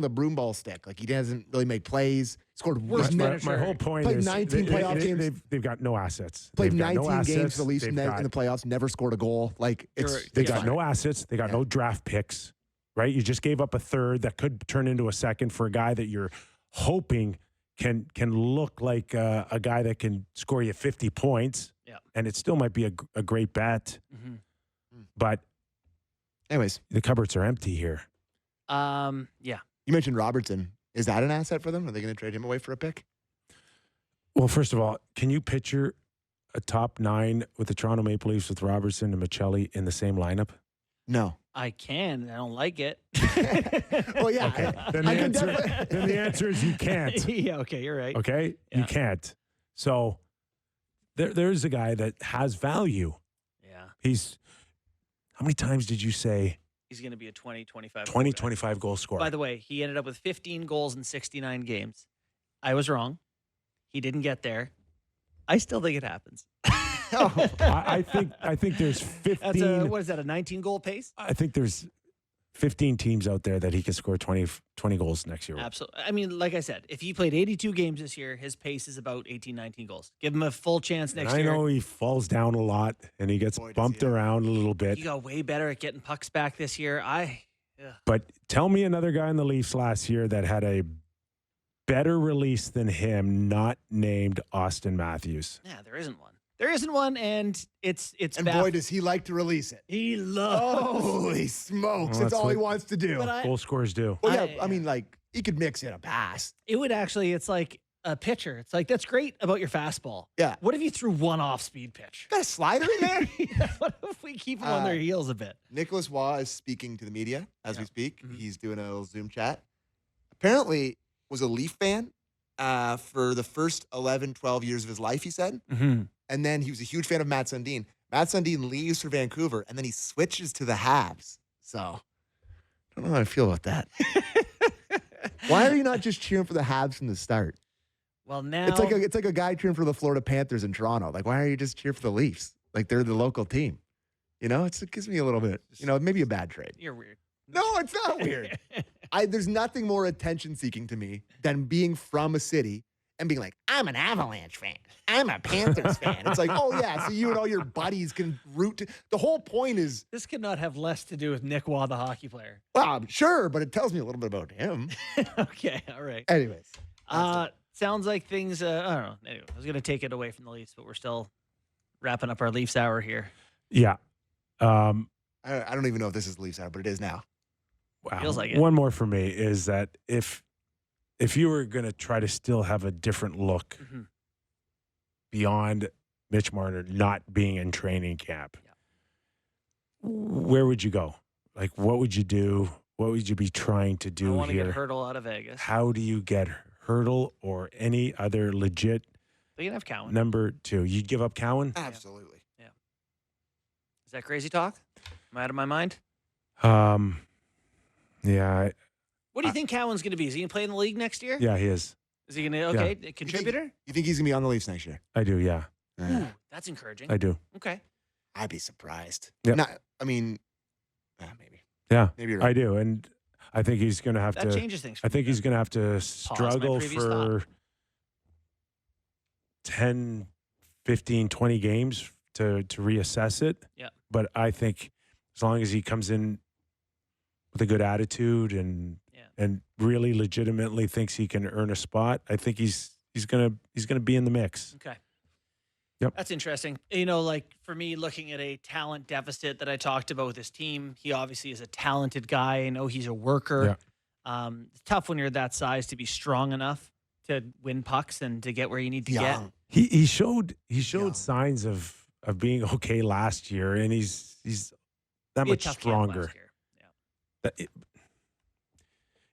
a broom ball stick. Like he doesn't really make plays. Scored worse. My whole point is 19 playoff games. They've got no assets. Played 19 games for the Leafs in the playoffs. Never scored a goal. Like they got no assets. They got no draft picks. Right? You just gave up a third that could turn into a second for a guy that you're hoping can look like a guy that can score you 50 points. Yeah. And it still might be a great bet. Mm-hmm. But anyways, the cupboards are empty here. Yeah. You mentioned Robertson. Is that an asset for them? Are they going to trade him away for a pick? Well, first of all, can you picture a top 9 with the Toronto Maple Leafs with Robertson and Maccelli in the same lineup? No. I can. I don't like it. Well, yeah. Okay. Then the answer is you can't. Yeah, okay, you're right. Okay? Yeah. You can't. So there's a guy that has value. Yeah. How many times did you say he's going to be a 25 goal scorer? By the way, he ended up with 15 goals in 69 games. I was wrong. He didn't get there. I still think it happens. I think there's 15. What is that, a 19-goal pace? I think there's 15 teams out there that he could score 20 goals next year. Absolutely. I mean, like I said, if he played 82 games this year, his pace is about 18, 19 goals. Give him a full chance next year. I know he falls down a lot and he gets bumped around a little bit. He got way better at getting pucks back this year. But tell me another guy in the Leafs last year that had a better release than him, not named Austin Matthews. Yeah, there isn't one. There isn't one, and it's and boy, does he like to release it. He loves. Holy smokes! That's all he wants to do. Goal scorers do. Well, yeah, I mean, like he could mix in a pass. It would actually. It's like a pitcher. It's like that's great about your fastball. Yeah. What if you threw one off-speed pitch? Got a slider in there. What if we keep them on their heels a bit? Nicolas Roy is speaking to the media as we speak. Mm-hmm. He's doing a little Zoom chat. Apparently, was a Leaf fan for the first 11, 12 years of his life. He said. Mm-hmm. And then he was a huge fan of Matt Sundin. Matt Sundin leaves for Vancouver, and then he switches to the Habs. So, I don't know how I feel about that. Why are you not just cheering for the Habs from the start? Well, now it's like a guy cheering for the Florida Panthers in Toronto. Like, why are you just cheering for the Leafs? Like, they're the local team. You know, it gives me a little bit, maybe a bad trade. You're weird. No, it's not weird. There's nothing more attention-seeking to me than being from a city and being like, I'm an Avalanche fan. I'm a Panthers fan. It's like, oh, yeah, so you and all your buddies can root. The whole point is... This could not have less to do with Nick Waugh, the hockey player. Well, sure, but it tells me a little bit about him. Okay, all right. Anyways. Sounds like things, I don't know. Anyway, I was going to take it away from the Leafs, but we're still wrapping up our Leafs hour here. Yeah. I don't even know if this is Leafs hour, but it is now. Wow. Feels like it. One more for me is that if you were going to try to still have a different look beyond Mitch Marner not being in training camp, where would you go? Like, what would you do? What would you be trying to do here? I want to get Hurdle out of Vegas. How do you get Hurdle or any other legit They can have Cowan. number 2? You'd give up Cowan? Absolutely. Yeah. Is that crazy talk? Am I out of my mind? Yeah. What do you think Cowan's going to be? Is he going to play in the league next year? Yeah, he is. Is he going to, a contributor? You think he's going to be on the Leafs next year? I do, yeah. Ooh, that's encouraging. I do. Okay. I'd be surprised. Yep. Maybe. Yeah, maybe you're right. I do. And I think he's going to have That changes things. I think he's going to have to my struggle previous for 10, 15, 20 games to reassess it. Yeah. But I think as long as he comes in with a good attitude and really legitimately thinks he can earn a spot, I think he's gonna be in the mix. Okay. Yep. That's interesting. Like for me, looking at a talent deficit that I talked about with his team, he obviously is a talented guy. I know he's a worker. Yeah. It's tough when you're that size to be strong enough to win pucks and to get where you need to get. He showed signs of being okay last year, and he's that much stronger.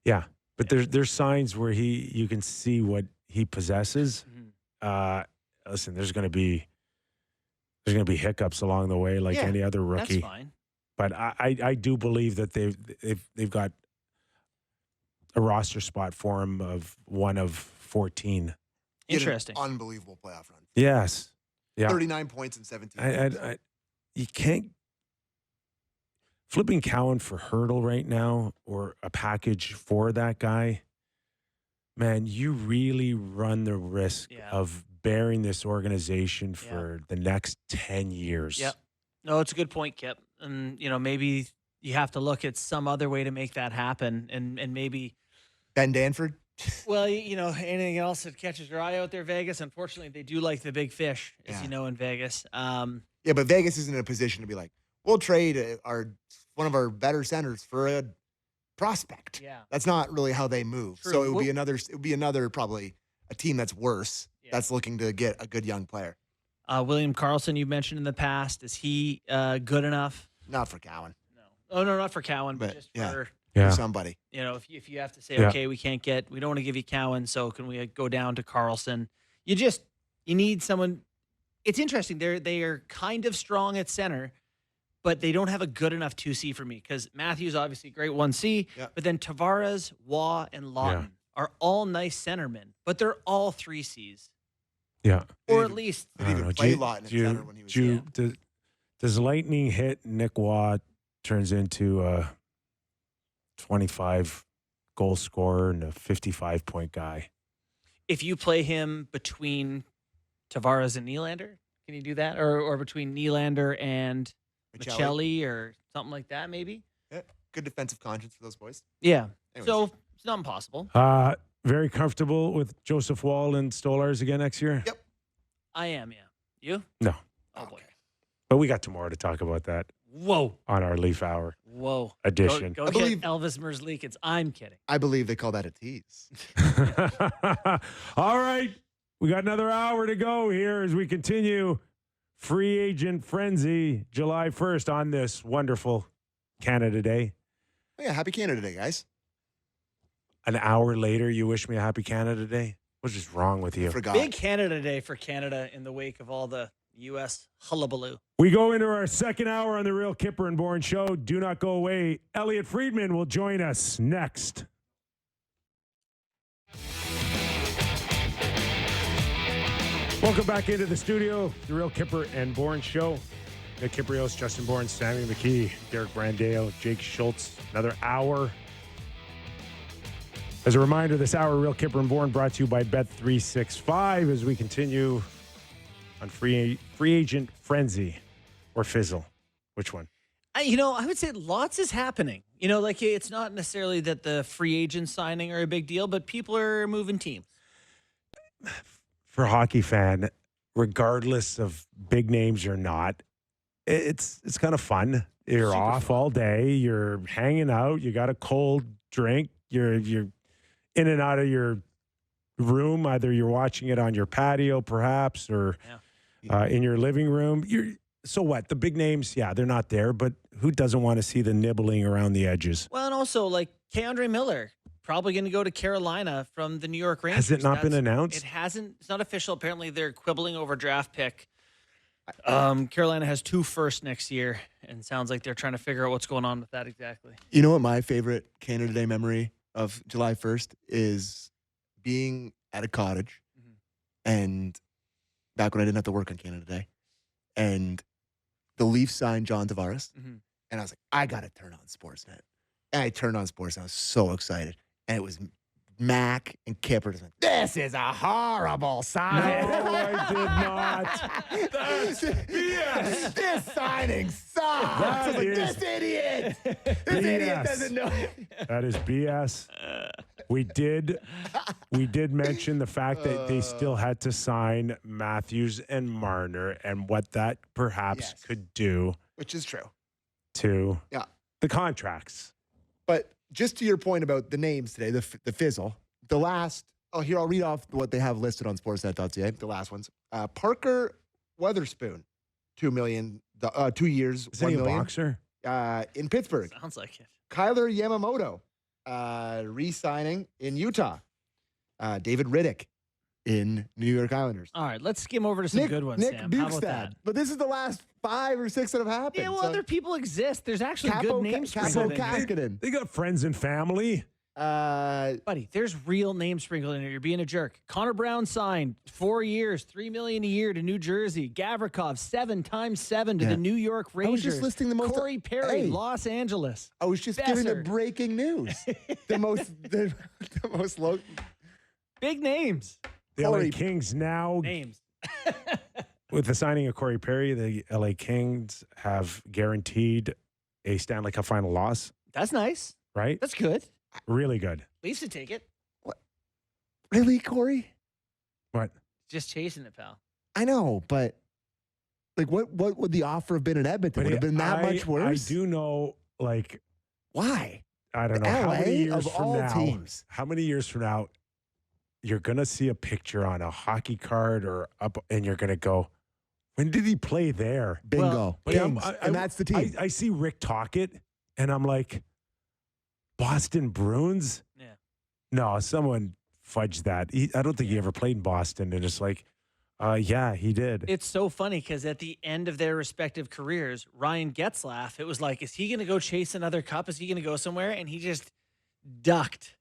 Yeah, but there's signs where you can see what he possesses. Listen, there's going to be hiccups along the way, like any other rookie. That's fine. But I do believe that they've got a roster spot for him of one of 14. Interesting. Unbelievable playoff run. Yes. Yeah. 39 points in 17 games. You can't flipping Cowan for Hurdle right now or a package for that guy. Man, you really run the risk of bearing this organization for the next 10 years. Yep. No, it's a good point, Kip. And, maybe you have to look at some other way to make that happen. And maybe Ben Danford. Well, anything else that catches your eye out there, Vegas? Unfortunately, they do like the big fish, as you know, in Vegas. Yeah, but Vegas isn't in a position to be like, we'll trade one of our better centers for a prospect. Yeah, that's not really how they move. True. So it would be another probably a team that's worse that's looking to get a good young player. William Karlsson, you mentioned in the past, is he good enough? Not for Cowan. No. Oh no, not for Cowan, but just for somebody. If you have to say, okay, we don't want to give you Cowan, so can we go down to Karlsson? You need someone. It's interesting. They are kind of strong at center, but they don't have a good enough 2C for me because Matthews obviously great 1C, but then Tavares, Waugh, and Lawton are all nice centermen, but they're all 3Cs. Yeah, or at least they didn't even play Lawton at center when he was. Does lightning hit Nick Waugh turns into a 25 goal scorer and a 55-point guy? If you play him between Tavares and Nylander, can you do that? Or between Nylander and Maccelli or something like that, maybe? Yeah, good defensive conscience for those boys. Yeah. Anyways. So it's not impossible. Very comfortable with Joseph Wall and Stolarz again next year? Yep. I am, yeah. You? No. Oh, boy. But we got tomorrow to talk about that. Whoa. On our Leaf Hour. Whoa. Edition. Go get Elvis Merzlikins. I'm kidding. I believe they call that a tease. All right. We got another hour to go here as we continue free agent frenzy July 1st on this wonderful Canada Day. Oh, yeah, happy Canada Day, guys. An hour later, you wish me a happy Canada Day? What's just wrong with you? Forgot. Big Canada Day for Canada in the wake of all the U.S. hullabaloo. We go into our second hour on the Real Kyper and Bourne Show. Do not go away. Elliotte Friedman will join us next. Welcome back into the studio, the Real Kyper and Bourne Show. Nick Kypreos, Justin Bourne, Sam McKee, Derek Brandale, Jake Schultz. Another hour. As a reminder, this hour, Real Kyper and Bourne, brought to you by Bet365 as we continue on free agent frenzy or fizzle. Which one? I would say lots is happening. It's not necessarily that the free agent signing are a big deal, but people are moving teams. For a hockey fan, regardless of big names or not, it's kind of fun. You're off all day. You're hanging out. You got a cold drink. You're in and out of your room. Either you're watching it on your patio, perhaps, or in your living room. So what? The big names, they're not there. But who doesn't want to see the nibbling around the edges? Well, and also like K'Andre Miller. Probably going to go to Carolina from the New York Rangers. Has it not been announced? It hasn't. It's not official. Apparently, they're quibbling over draft pick. Carolina has 2 firsts next year, and sounds like they're trying to figure out what's going on with that exactly. You know what my favorite Canada Day memory of July 1st is? Being at a cottage, and back when I didn't have to work on Canada Day, and the Leafs signed John Tavares, and I was like, I got to turn on Sportsnet. And I turned on Sportsnet. I was so excited. And it was Mac and Kyper just went, this is a horrible sign. No, I did not. That's BS. This signing sucks. This idiot. This idiot doesn't know. That is BS. We did mention the fact that they still had to sign Matthews and Marner and what that perhaps could do. Which is true. To the contracts. But just to your point about the names today, the fizzle, the last, here, I'll read off what they have listed on sportsnet.ca, the last ones. Parker Weatherspoon, $2 million, 2 years, Is $1 he million. a boxer? In Pittsburgh. Sounds like it. Kyler Yamamoto, re-signing in Utah. David Riddick in New York Islanders. All right, let's skim over to some good ones, Nick Sam. How about Bukestad. that? But this is the last 5 or 6 that have happened. Yeah, well, other people exist. There's actually good names sprinkled in here. Kaskanen. They got friends and family. Buddy, there's real names sprinkled in here. You're being a jerk. Connor Brown signed 4 years, $3 million a year to New Jersey. Gavrikov 7 times 7 to the New York Rangers. I was just listing the most. Corey Perry, Los Angeles. I was just giving the breaking news. the most low. Big names. The LA Kings now. Names. With the signing of Corey Perry, the LA Kings have guaranteed a Stanley Cup final loss. That's nice. Right? That's good. Really good. Leafs would take it. What? Really, Corey? What? Just chasing it, pal. I know, but like, what would the offer have been in Edmonton? Would it have been that much worse? I do know, like, why? I don't know. LA, how many years of from all now? teams. How many years from now? You're gonna see a picture on a hockey card or up, and you're gonna go, when did he play there? Bingo. Kings. And that's the team. I see Rick Tocchet, and I'm like, Boston Bruins? Yeah. No, someone fudged that. I don't think he ever played in Boston. And it's like, yeah, he did. It's so funny because at the end of their respective careers, Ryan Getzlaf, it was like, is he going to go chase another cup? Is he going to go somewhere? And he just ducked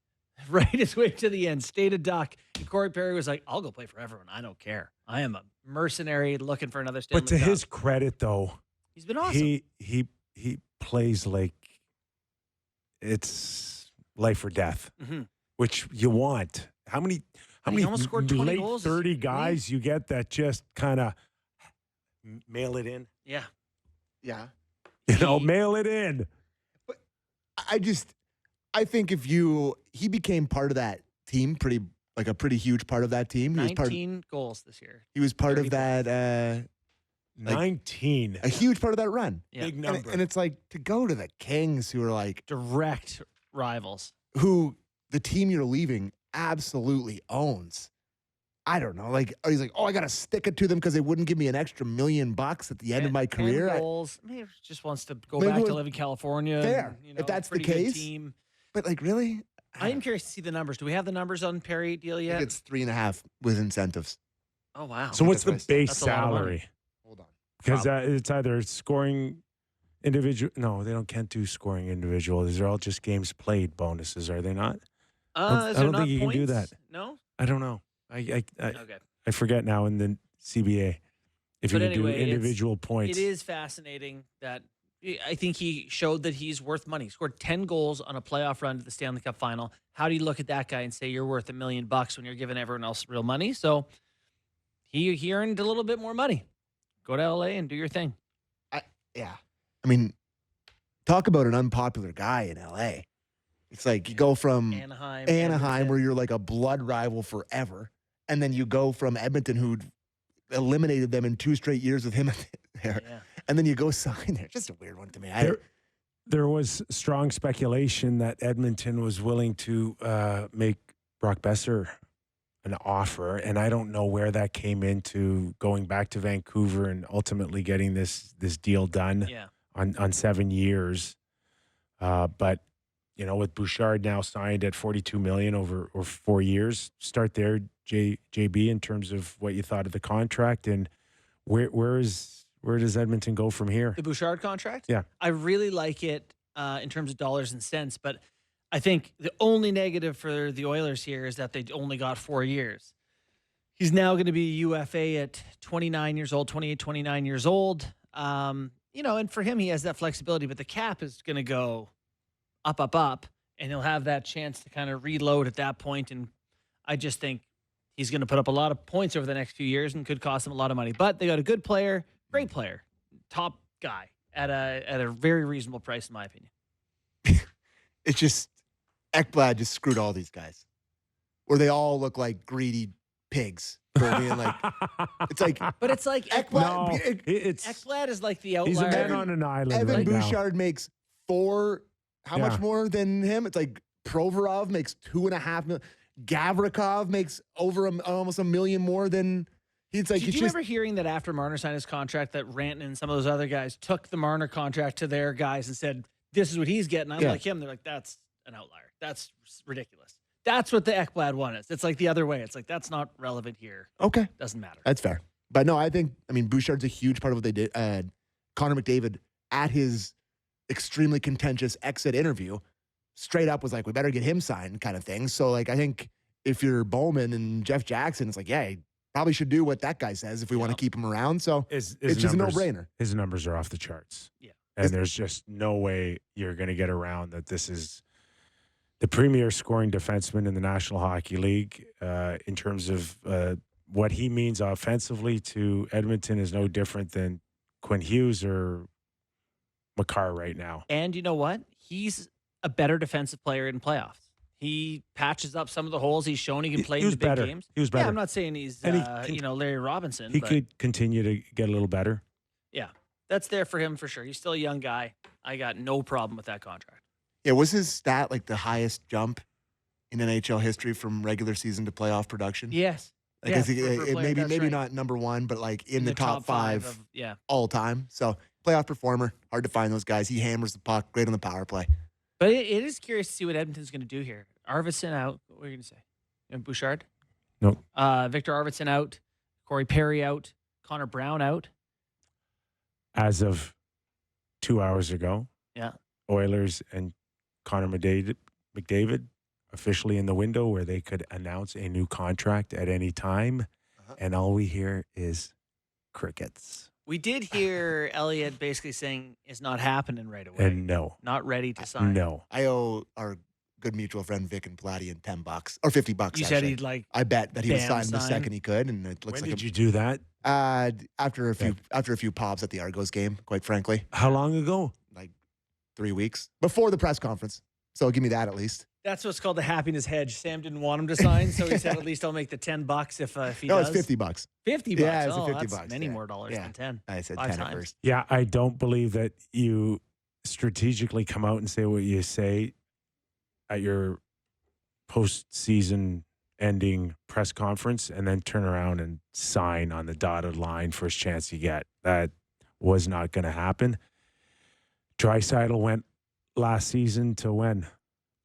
right his way to the end, stayed a duck. And Corey Perry was like, I'll go play for everyone. I don't care. I am a mercenary looking for another Stanley But to Cup. his credit, though, he's been awesome. He plays like it's life or death, which you want. How many almost scored 20 late goals 30 guys you get that just kind of mail it in? Yeah. Yeah. Mail it in. But I think he became part of that team, a pretty huge part of that team. He 19 goals this year. He was part of that. 19. A huge part of that run. Yeah. Big number. And it's like to go to the Kings, who are like Direct rivals. who the team you're leaving absolutely owns. I don't know. Like, he's like, I got to stick it to them because they wouldn't give me an extra $1 million at the end of my career. 10 goals. Maybe he just wants to go Maybe back it to was live in California. fair, And, if that's the pretty good case. Team. But like, really? I am curious to see the numbers. Do we have the numbers on Perry deal I yet? think it's 3.5 with incentives. Oh, wow. So what's the That's base That's a lot of money. salary? Hold on. Because it's either scoring individual. No, they can't do scoring individual. These are all just games played bonuses, are they not? Is I there don't not think you can do points? that. No? I don't know. Okay. I forget now. And then CBA. If you do individual points. It is fascinating that I think he showed that he's worth money. He scored 10 goals on a playoff run to the Stanley Cup final. How do you look at that guy and say you're worth $1 million when you're giving everyone else real money? So he earned a little bit more money. Go to LA and do your thing. Yeah. I mean, talk about an unpopular guy in LA. It's like you go from Anaheim where you're like a blood rival forever, and then you go from Edmonton, who eliminated them in 2 straight years with him there. Yeah. And then you go sign there. Just a weird one to me. There was strong speculation that Edmonton was willing to make Brock Boeser an offer, and I don't know where that came into going back to Vancouver and ultimately getting this deal done on 7 years. But you know, with Bouchard now signed at $42 million over 4 years, start there, JB, in terms of what you thought of the contract, and where does Edmonton go from here? The Bouchard contract? Yeah. I really like it in terms of dollars and cents, but I think the only negative for the Oilers here is that they only got 4 years. He's now going to be UFA at 29 years old, 28, 29 years old. You know, and for him, he has that flexibility, but the cap is going to go up, and he'll have that chance to kind of reload at that point. And I just think he's going to put up a lot of points over the next few years and could cost him a lot of money. But they got a good player, great player, top guy at a very reasonable price, in my opinion. It's just Ekblad just screwed all these guys, where they all look like greedy pigs. It's like, but it's like Ekblad. No, Ekblad is like the outlier. He's a man on an island. Evan right Bouchard now. makes how much more than him? It's like Provorov makes $2.5 million. Gavrikov makes over almost $1 million more than. It's like. Do you remember hearing that after Marner signed his contract, that Ranton and some of those other guys took the Marner contract to their guys and said, "This is what he's getting." I'm like him. They're like, "That's an outlier. That's ridiculous." That's what the Ekblad one is. It's like the other way. It's like, that's not relevant here. Okay, doesn't matter. That's fair. But no, I mean, Bouchard's a huge part of what they did. Connor McDavid, at his extremely contentious exit interview, straight up was like, we better get him signed, kind of thing. So, like, I think if you're Bowman and Jeff Jackson, it's like, yeah, you probably should do what that guy says if we want to keep him around. So it's just a no-brainer. His numbers are off the charts. Yeah. And there's just no way you're going to get around that this is the premier scoring defenseman in the National Hockey League. In terms of what he means offensively to Edmonton is no different than Quinn Hughes or Makar right now. And you know what? He's a better defensive player in playoffs. He patches up some of the holes. He's shown he can play in the big games. He was better. Yeah, I'm not saying he's Larry Robinson. He could continue to get a little better. Yeah, that's there for him for sure. He's still a young guy. I got no problem with that contract. Yeah, was his stat like the highest jump in NHL history from regular season to playoff production? Yes. Like, maybe not number one, but like in the top five all time. So playoff performer, hard to find those guys. He hammers the puck, great on the power play. But it is curious to see what Edmonton's going to do here. Arvidsson out. What were you going to say? And Bouchard? Nope. Victor Arvidsson out. Corey Perry out. Connor Brown out. As of 2 hours ago. Yeah. Oilers and Connor McDavid officially in the window where they could announce a new contract at any time. And all we hear is crickets. We did hear Elliotte basically saying it's not happening right away. And no. Not ready to sign. No. I owe our good mutual friend Vic and Platian $10 or $50. You said he'd like. I bet that he would sign the second he could, and it looks when like. Did you do that? After a few pops at the Argos game, quite frankly. How long ago? Like 3 weeks before the press conference. So give me that at least. That's what's called the happiness hedge. Sam didn't want him to sign, so he said, "At least I'll make the $10 if he does." No, it's $50. $50. Yeah, it's $50. That's many more dollars than 10. I said 5 10 times. at first. Yeah, I don't believe that you strategically come out and say what you say at your postseason ending press conference and then turn around and sign on the dotted line first chance you get. That was not going to happen. Draisaitl went last season to when?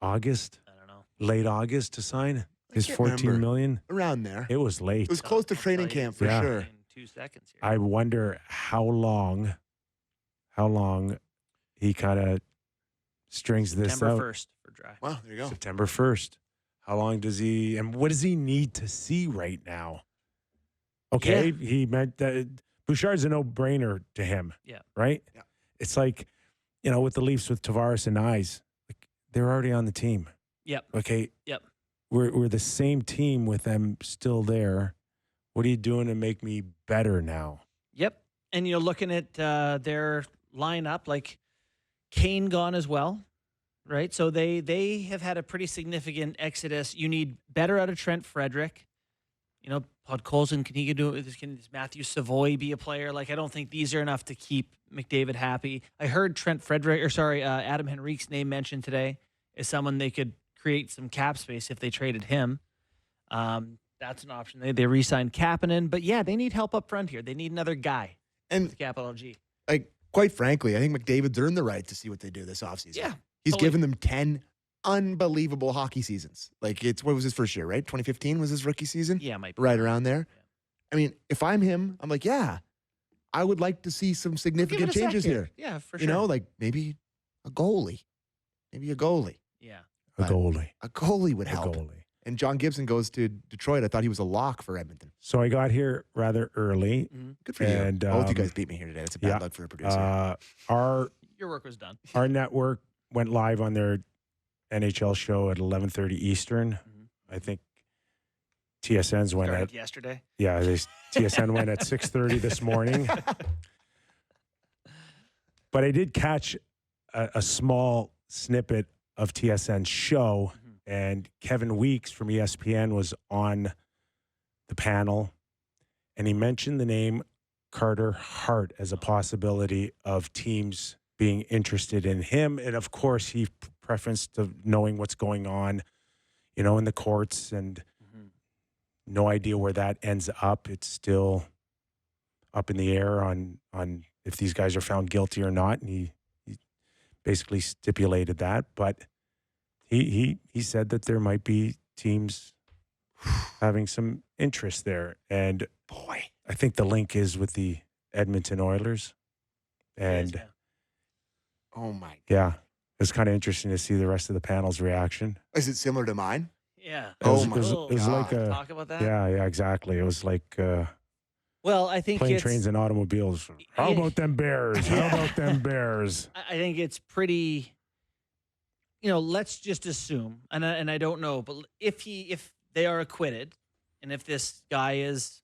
August? I don't know. Late August to sign his $14 million? Around there. It was late. It was close to training camp for sure. In 2 seconds here. I wonder how long he kind of strings this September out. 1st for Dry. Wow, there you go. September 1st. How long does he, and what does he need to see right now? Okay, Yeah. he meant that Bouchard's a no-brainer to him. Yeah. Right? Yeah. It's like, with the Leafs with Tavares and Nyes, like, they're already on the team. Yep. Okay? Yep. We're the same team with them still there. What are you doing to make me better now? Yep. And you're looking at their lineup, like Kane gone as well, right? So they have had a pretty significant exodus. You need better out of Trent Frederick. Podkolzin, can he do it? Can Matthew Savoy be a player? Like, I don't think these are enough to keep McDavid happy. I heard Adam Henrique's name mentioned today as someone they could create some cap space if they traded him. That's an option. They re-signed Kapanen, but yeah, they need help up front here. They need another guy. And with capital G. Like, quite frankly, I think McDavid's earned the right to see what they do this offseason. Yeah. He's totally. given them 10 unbelievable hockey seasons. Like, what was his first year, right? 2015 was his rookie season? Yeah, might be. Right around there. Yeah. I mean, if I'm him, I'm like, yeah, I would like to see some significant changes here. Yeah, for sure. Like maybe a goalie. Maybe a goalie. Yeah. A goalie. A goalie would A help. goalie. And John Gibson goes to Detroit. I thought he was a lock for Edmonton. So I got here rather early. Mm-hmm. Good for And, you. Both you guys beat me here today. That's a bad luck for a producer. Your work was done. Our network went live on their NHL show at 11:30 Eastern. Mm-hmm. I think TSN's went Started at yesterday. Yeah, TSN went at 6:30 this morning. But I did catch a small snippet of TSN's show, and Kevin Weeks from ESPN was on the panel, and he mentioned the name Carter Hart as a possibility of teams being interested in him. And, of course, he preferenced to knowing what's going on, in the courts, and no idea where that ends up. It's still up in the air on if these guys are found guilty or not. And he basically stipulated that. But he said that there might be teams having some interest there. And, boy, I think the link is with the Edmonton Oilers. And, oh, my. Yeah, it's kind of interesting to see the rest of the panel's reaction. Is it similar to mine? Yeah. It was like talk about that. Yeah, exactly. It was like well, I think plane, trains, and automobiles. How about them Bears? How about them Bears? I think it's pretty. Let's just assume, and I don't know, but if they are acquitted, and if this guy is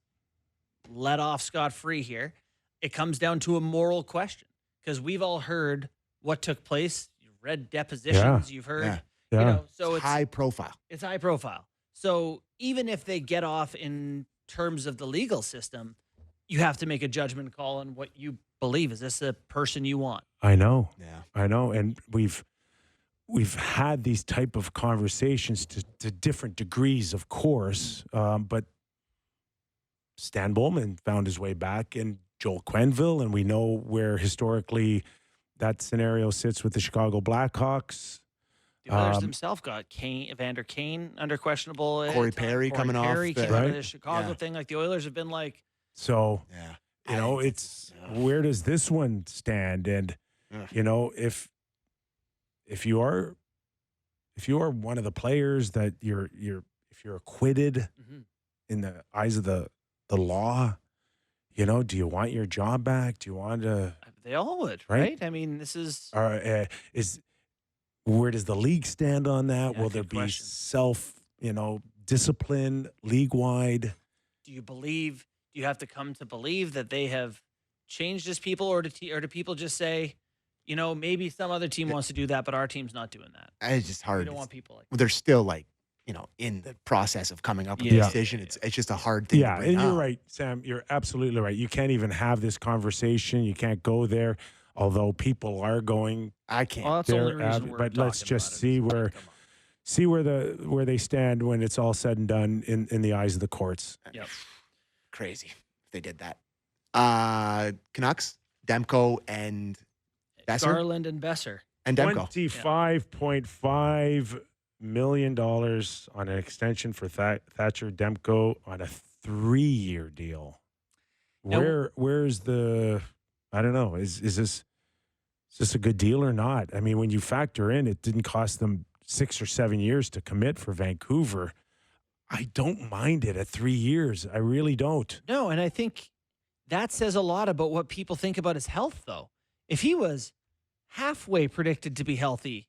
let off scot-free here, it comes down to a moral question, because we've all heard what took place. You've read depositions. You've heard. Yeah. Yeah. So it's high profile. It's high profile. So even if they get off in terms of the legal system, you have to make a judgment call on what you believe. Is this the person you want? I know. Yeah. I know. And we've had these type of conversations to different degrees, of course. But Stan Bowman found his way back in Joel Quenneville, and we know where historically that scenario sits with the Chicago Blackhawks. The Oilers themselves got Evander Kane under questionable. Corey Perry coming off came out of the Chicago thing. Like, the Oilers have been like. So, yeah. It's where does this one stand? And, if you are one of the players that if you're acquitted in the eyes of the law, do you want your job back? Do you want to? They all would, right? I mean, this is. Where does the league stand on that? Yeah, Will there be discipline league-wide? Do you have to come to believe that they have changed as people, or do people just say, maybe some other team wants to do that, but our team's not doing that? It's just hard. We don't want people like that. They're still in the process of coming up with a decision. It's just a hard thing to bring and you're up. right, Sam. You're absolutely right. You can't even have this conversation. You can't go there, although people are going. I can't. Well, that's the only reason we're but let's talking just about see where they stand when it's all said and done in the eyes of the courts. Yep. Crazy if they did that. Canucks, Demko, and Boeser. Garland and Boeser. And Demko. $25.5 million on an extension for Thatcher Demko on a 3-year deal. Where's the? I don't know. Is this a good deal or not? I mean, when you factor in, it didn't cost them 6 or 7 years to commit for Vancouver. I don't mind it at 3 years. I really don't. No, and I think that says a lot about what people think about his health, though. If he was halfway predicted to be healthy,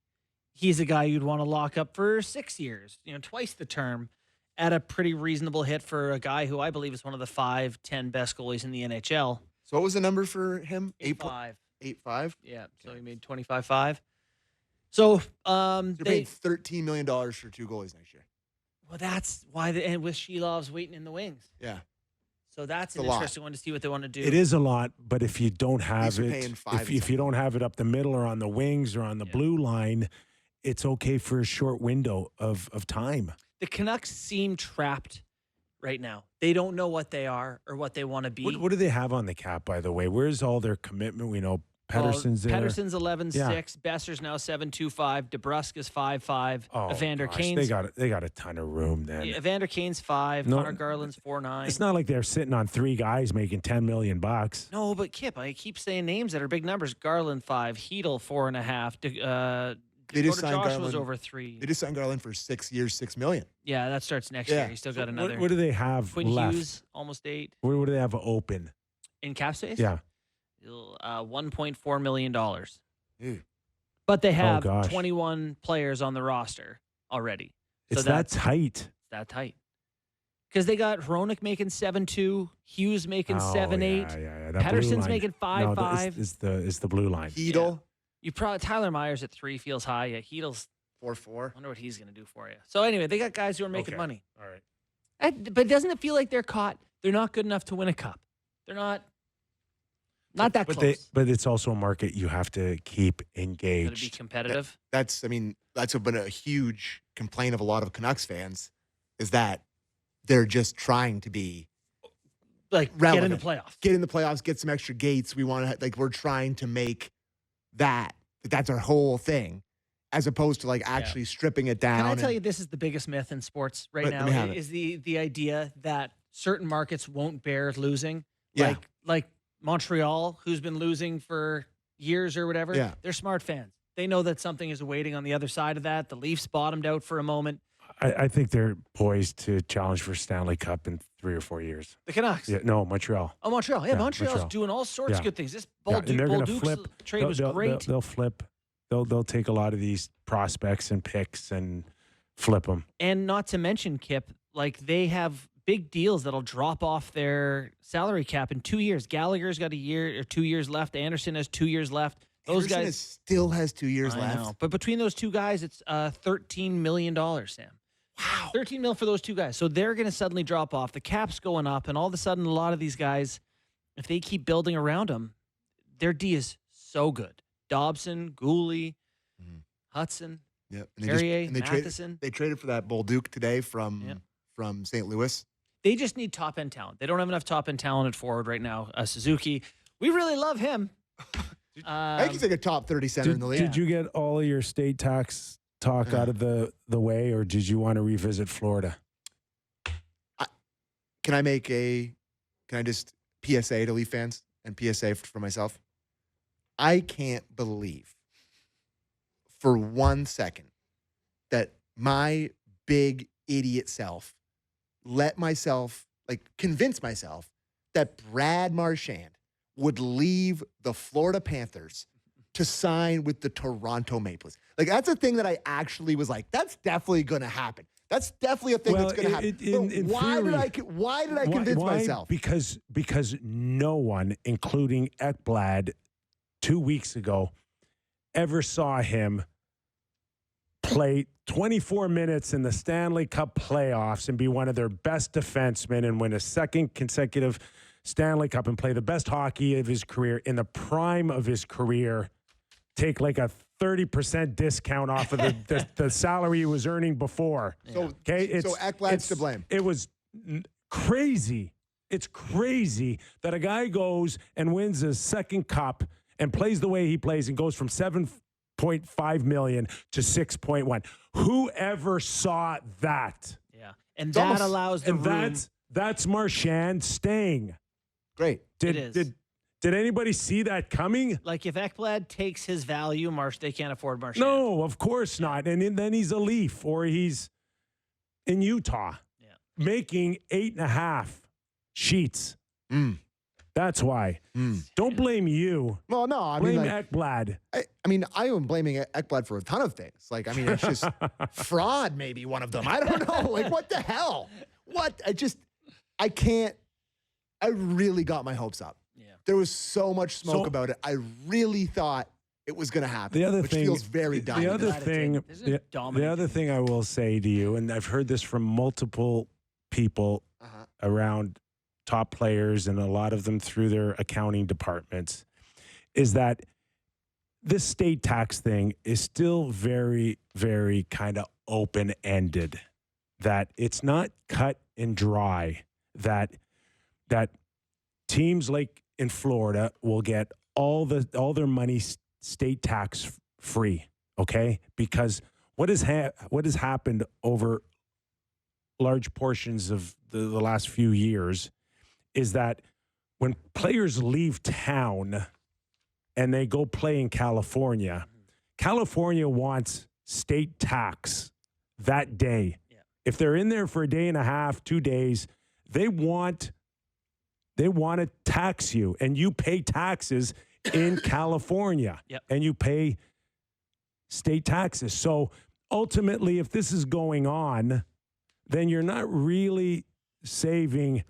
he's a guy you'd want to lock up for 6 years, twice the term, at a pretty reasonable hit for a guy who I believe is one of the 5-10 best goalies in the NHL. So what was the number for him? 8.5. 8.5? Yeah, so he made 25.5. So they're paying $13 million for 2 goalies next year. Well, that's why, and with Shilov's waiting in the wings. Yeah. So that's an interesting one to see what they want to do. It is a lot, but if you don't have it, if you don't have it up the middle or on the wings or on the blue line, it's okay for a short window of time. The Canucks seem trapped right now. They don't know what they are or what they want to be. What do they have on the cap, by the way? Where's all their commitment? We know Pettersson's there. Pettersson's 11.6. Besser's now 7.25. DeBrusk's 5.5. Evander Kane's. They got a ton of room then. Evander Kane's 5. Connor Garland's 4.9. It's not like they're sitting on 3 guys making $10 million. No, but Kip, I keep saying names that are big numbers. Garland 5. Heedle 4.5. They just signed Josh Garland. Was over 3. They just signed Garland for 6 years, $6 million. Yeah, that starts next year. He's still got another. What do they have Quinn left? Hughes, almost 8. What do they have open? In cap space? Yeah. $1.4 million. Dude. But they have 21 players on the roster already. So that's tight. That tight. Because they got Hronek making 7.2, Hughes making 7.8, Yeah. Pettersson's making 5.5. No, it's the blue line. Heedle. You probably Tyler Myers at 3 feels high. Yeah, Heedle's 4.4. I wonder what he's going to do for you. So anyway, they got guys who are making money. All right. But doesn't it feel like they're caught? They're not good enough to win a cup. They're not that close. But it's also a market you have to keep engaged. Got to be competitive. That's been a huge complaint of a lot of Canucks fans is that they're just trying to be like relevant. Get in the playoffs. Get in the playoffs, get some extra gates. We want to we're trying to make that's our whole thing, as opposed to actually stripping it down. Can I tell you this is the biggest myth in sports right now is the idea that certain markets won't bear losing. Yeah. Like Montreal, who's been losing for years or whatever. Yeah. They're smart fans. They know that something is waiting on the other side of that. The Leafs bottomed out for a moment. I think they're poised to challenge for Stanley Cup in 3 or 4 years. The Canucks? Yeah, no, Montreal. Oh, Montreal. Yeah, Montreal's Montreal. doing all sorts of good things. This and they're going to flip. trade was great. They'll flip. They'll take a lot of these prospects and picks and flip them. And not to mention, Kip, they have big deals that'll drop off their salary cap in 2 years. Gallagher's got a year or 2 years left. Anderson has 2 years left. Those Anderson guys still has 2 years left. Know. But between those two guys, it's $13 million, Sam. Wow. 13 mil for those two guys. So they're going to suddenly drop off. The cap's going up, and all of a sudden, a lot of these guys, if they keep building around them, their D is so good. Dobson, Gooley, Hudson, Carrier, Matheson. They traded for that Bolduc today from St. Louis. They just need top-end talent. They don't have enough top-end talent at forward right now. Suzuki, we really love him. I think he's a top 30 center in the league. Did you get all of your state tax talk out of the way, or did you want to revisit Florida? Can I just PSA to Leaf fans and PSA for myself? I can't believe for 1 second that my big idiot self let myself, convince myself that Brad Marchand would leave the Florida Panthers to sign with the Toronto Maple Leafs. That's a thing that I actually was that's definitely going to happen. That's definitely a thing that's going to happen. Why did I convince myself? Because no one, including Ekblad 2 weeks ago, ever saw him play 24 minutes in the Stanley Cup playoffs and be one of their best defensemen and win a second consecutive Stanley Cup and play the best hockey of his career in the prime of his career, take a 30% discount off of the salary he was earning before. So Ekblad's to blame. It was crazy. It's crazy that a guy goes and wins his second cup and plays the way he plays and goes from $7.5 million to $6.1. Whoever saw that? Yeah, and that allows the room. That's Marchand staying. Great. It is. Did anybody see that coming? If Ekblad takes his value, they can't afford Marchand. No, of course not. And then he's a Leaf or he's in Utah. Yeah. making 8.5 sheets. That's why. Don't blame you. Well, no, I blame mean, like, Ekblad. I am blaming Ekblad for a ton of things. Like, I mean, it's just fraud, maybe one of them. I don't know. Like, what the hell? What? I can't. I really got my hopes up. Yeah. There was so much smoke about it. I really thought it was going to happen. Which feels very dumb. The other thing I will say to you, and I've heard this from multiple people around top players and a lot of them through their accounting departments, is that this state tax thing is still very, very kind of open-ended, that it's not cut and dry, that teams like in Florida will get all their money state tax free, okay? Because what has happened over large portions of the last few years is that when players leave town and they go play in California, California wants state tax that day. Yeah. If they're in there for a day and a half, 2 days, they want to tax you, and you pay taxes in California, and you pay state taxes. So ultimately, if this is going on, then you're not really saving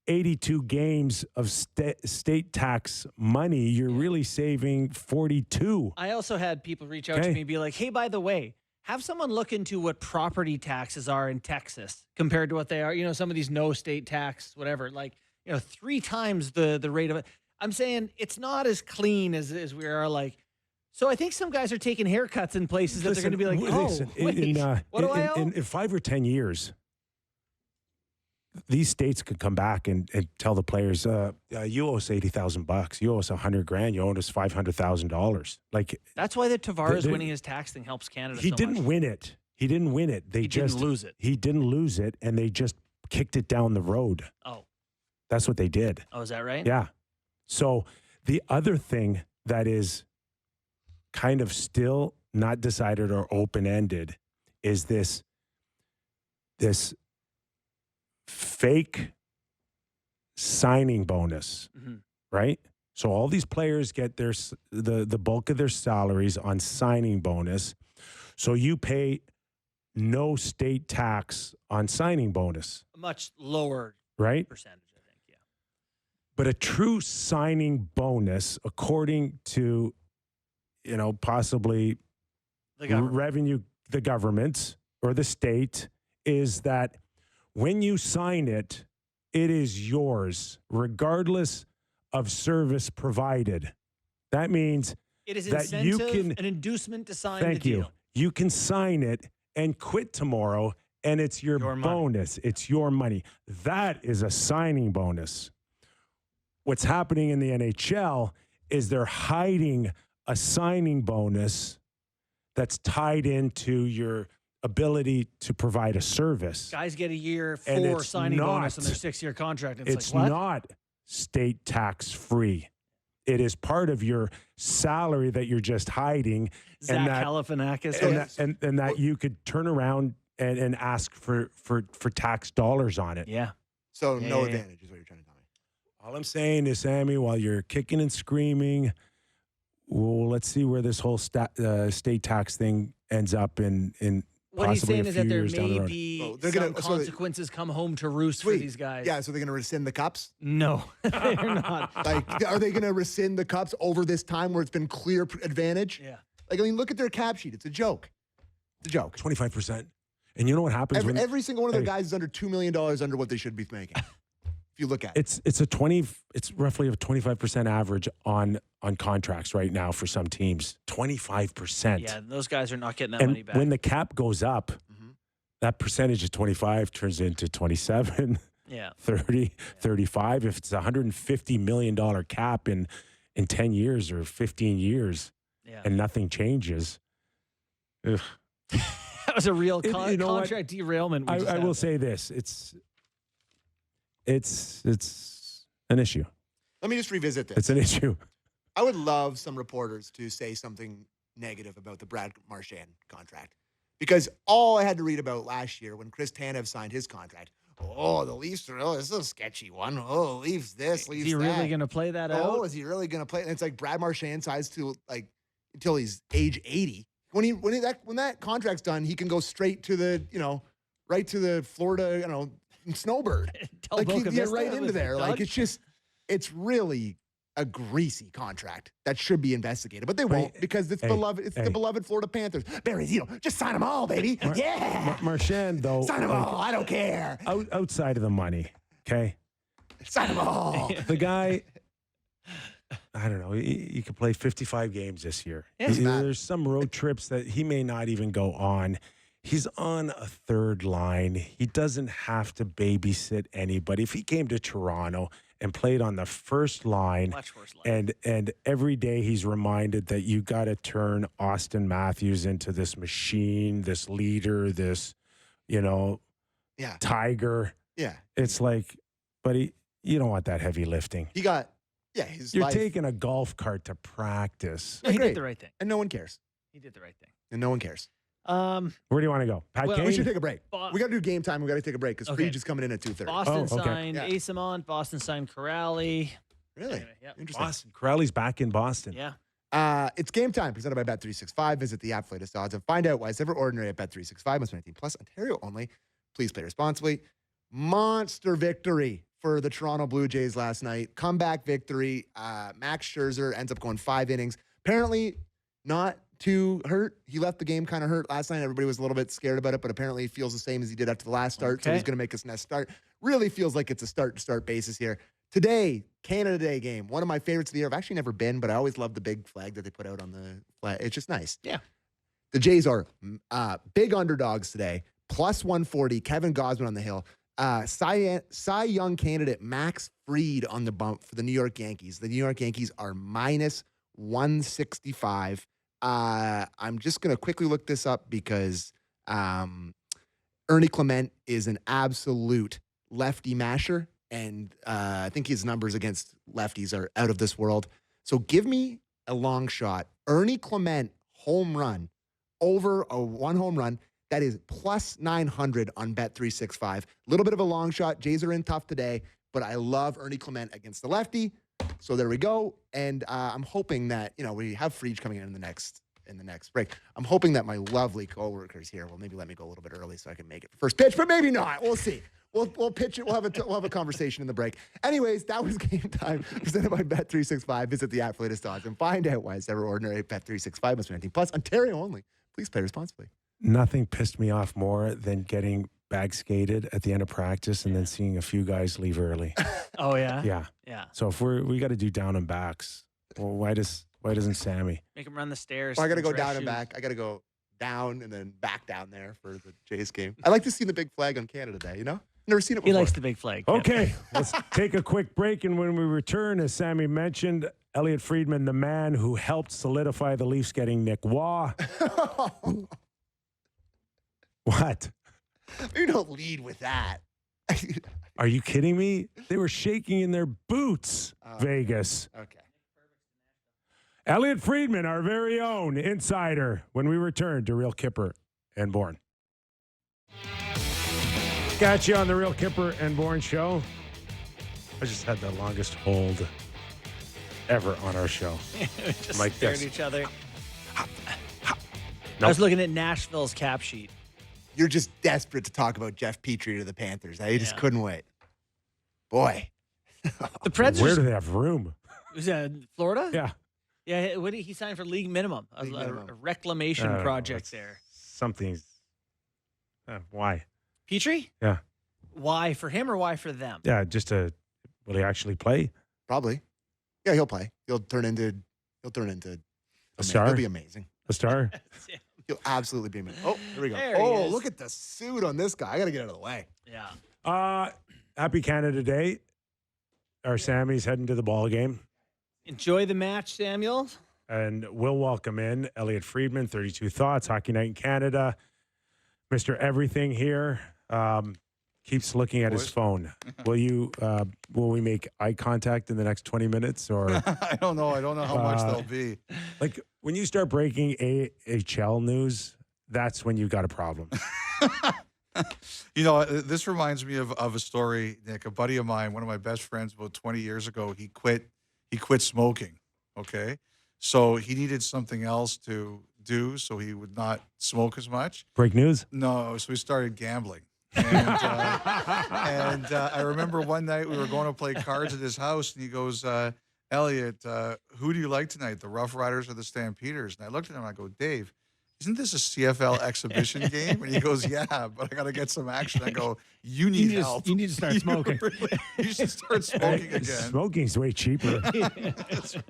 82 games of state tax money. You're really saving 42. I also had people reach out to me and be like, hey, by the way, have someone look into what property taxes are in Texas compared to what they are. You know, some of these no state tax, whatever, like, 3 times the rate of it. I'm saying it's not as clean as we are like. So I think some guys are taking haircuts in places that they're going to be like, what do I owe? In 5 or 10 years, these states could come back and tell the players, you owe us $80,000, you owe us $100,000, you owe us $500,000. Like, that's why the Tavares winning his tax thing helps Canada. He didn't win it. He didn't win it. He didn't lose it. He didn't lose it, and they just kicked it down the road. Oh, that's what they did. Oh, is that right? Yeah. So the other thing that is kind of still not decided or open-ended is this fake signing bonus, right? So all these players get the bulk of their salaries on signing bonus. So you pay no state tax on signing bonus. A much lower percentage, I think, yeah. But a true signing bonus, according to, possibly the government or the state, is that when you sign it, it is yours, regardless of service provided. That means it is that incentive, you can an inducement to sign the deal. Thank you. You can sign it and quit tomorrow, and it's your bonus. Money. It's your money. That is a signing bonus. What's happening in the NHL is they're hiding a signing bonus that's tied into your ability to provide a service. Guys get a year for signing bonus on their 6-year contract. It's like, what? not state tax free. It is part of your salary that you're just hiding. Zach Galifianakis. And that you could turn around and ask for tax dollars on it. Yeah. So no advantage is what you're trying to tell me. All I'm saying is, Sammy, while you're kicking and screaming, well, let's see where this whole state tax thing ends up in what he's saying is that there may may be some consequences come home to roost for these guys. Yeah, so they're going to rescind the cups? No, they're not. Like, are they going to rescind the cups over this time where it's been clear advantage? Yeah. Like, I mean, look at their cap sheet. It's a joke. It's a joke. 25%. And you know what happens every single one of their guys is under $2 million under what they should be making. If you look at it. It's roughly a 25% average on contracts right now for some teams. 25%. Yeah, those guys are not getting that money back. When the cap goes up, that percentage of 25 turns into 27, 30, 35. If it's a $150 million cap in 10 years or 15 years and nothing changes. Ugh. That was a real contract derailment. I will say this. It's an issue. Let me just revisit this. It's an issue. I would love some reporters to say something negative about the Brad Marchand contract, Because all I had to read about last year when Chris Tanev signed his contract, oh, the Leafs are, this is a sketchy one. Oh, Leafs this, Leafs that. Is he really going to play that out? Oh, is he really going to play? And it's like Brad Marchand signs to like until he's age 80. When that contract's done, he can go straight to the, right to the Florida, snowbird. Like he get right into there. Like it's really a greasy contract that should be investigated, but they won't because it's beloved. It's the beloved Florida Panthers. Barry, just sign them all, baby. Marchand, though, sign them all. I don't care. Outside of the money, okay, sign them all. The guy, I don't know. He could play 55 games this year. There's some road trips that he may not even go on. He's on a third line. He doesn't have to babysit anybody. If he came to Toronto and played on the first line, and every day he's reminded that you got to turn Austin Matthews into this machine, this leader, this, tiger. Yeah. It's like, but you don't want that heavy lifting. You're taking a golf cart to practice. He did the right thing. And no one cares. He did the right thing. And no one cares. Where do you want to go? We should take a break. We got to do game time. We got to take a break because Fried is coming in at 2:30. Boston signed Asamont. Boston signed Corrali. Really? Anyway, Interesting. Boston. Corrali's back in Boston. Yeah. It's game time presented by Bet365. Visit the app for latest odds and find out why it's ever ordinary at Bet365. Must be 18 plus. Ontario only. Please play responsibly. Monster victory for the Toronto Blue Jays last night. Comeback victory. Max Scherzer ends up going 5 innings. Apparently not too hurt. He left the game kind of hurt last night. Everybody was a little bit scared about it, but apparently he feels the same as he did after the last start. So he's going to make his next start. Really feels like it's a start-to-start basis here. Today, Canada Day game. One of my favorites of the year. I've actually never been, but I always love the big flag that they put out on the flag. It's just nice. Yeah. The Jays are big underdogs today. Plus 140. Kevin Gausman on the hill. Cy Young candidate Max Fried on the bump for the New York Yankees. The New York Yankees are minus 165. I'm just going to quickly look this up because Ernie Clement is an absolute lefty masher, and I think his numbers against lefties are out of this world. So give me a long shot. Ernie Clement home run over one home run. That is plus 900 on Bet365. A little bit of a long shot. Jays are in tough today, but I love Ernie Clement against the lefty. So there we go. And I'm hoping that, we have Fried coming in the next break. I'm hoping that my lovely coworkers here will maybe let me go a little bit early so I can make it for first pitch, but maybe not. We'll see. We'll pitch it. We'll have a conversation in the break. Anyways, that was game time presented by Bet365. Visit the app for latest odds and find out why it's ever ordinary. Bet365 must be 19 plus. Ontario only. Please play responsibly. Nothing pissed me off more than getting bag skated at the end of practice and then seeing a few guys leave early. Oh yeah. Yeah. So if we got to do down and backs, well, why doesn't Sammy make him run the stairs? Well, I got to go down and back. I got to go down and then back down there for the Jays game. I like to see the big flag on Canada Day. Never seen it before. He likes the big flag. Okay, let's take a quick break, and when we return, as Sammy mentioned, Elliotte Friedman, the man who helped solidify the Leafs getting Nick Waugh. What? You don't lead with that. Are you kidding me? They were shaking in their boots, Vegas. Okay. Elliotte Friedman, our very own insider, when we return to Real Kyper and Bourne. Got you on the Real Kyper and Bourne show. I just had the longest hold ever on our show. Just like stared this. at each other. Nope. I was looking at Nashville's cap sheet. You're just desperate to talk about Jeff Petrie to the Panthers. You just couldn't wait. Boy. The Preds. Where do they have room? Was that Florida? Yeah. Yeah, what did he signed for league minimum? A reclamation project there. Something's. Why? Petrie? Yeah. Why for him or why for them? Yeah, will he actually play? Probably. Yeah, he'll play. He'll turn into a star. He'll be amazing. A star. He'll absolutely be amazing. Oh, here we go. There look at the suit on this guy. I got to get out of the way. Yeah. Happy Canada Day. Our Sammy's heading to the ball game. Enjoy the match, Samuel. And we'll welcome in Elliotte Friedman, 32 Thoughts, Hockey Night in Canada. Mr. Everything here. Keeps looking at his phone. Will we make eye contact in the next 20 minutes? Or I don't know. I don't know how much they'll be. Like when you start breaking AHL news, that's when you've got a problem. You know, this reminds me of a story, Nick. A buddy of mine, one of my best friends, about 20 years ago, he quit smoking. Okay, so he needed something else to do, so he would not smoke as much. Break news? No, so he started gambling. And I remember one night we were going to play cards at his house, and he goes, Elliotte, who do you like tonight, the Rough Riders or the Stampeders? And I looked at him and I go, Dave, isn't this a CFL exhibition game? And he goes, yeah, but I got to get some action. I go, you need help. You need to start smoking. You should start smoking again. Smoking's way cheaper. That's right.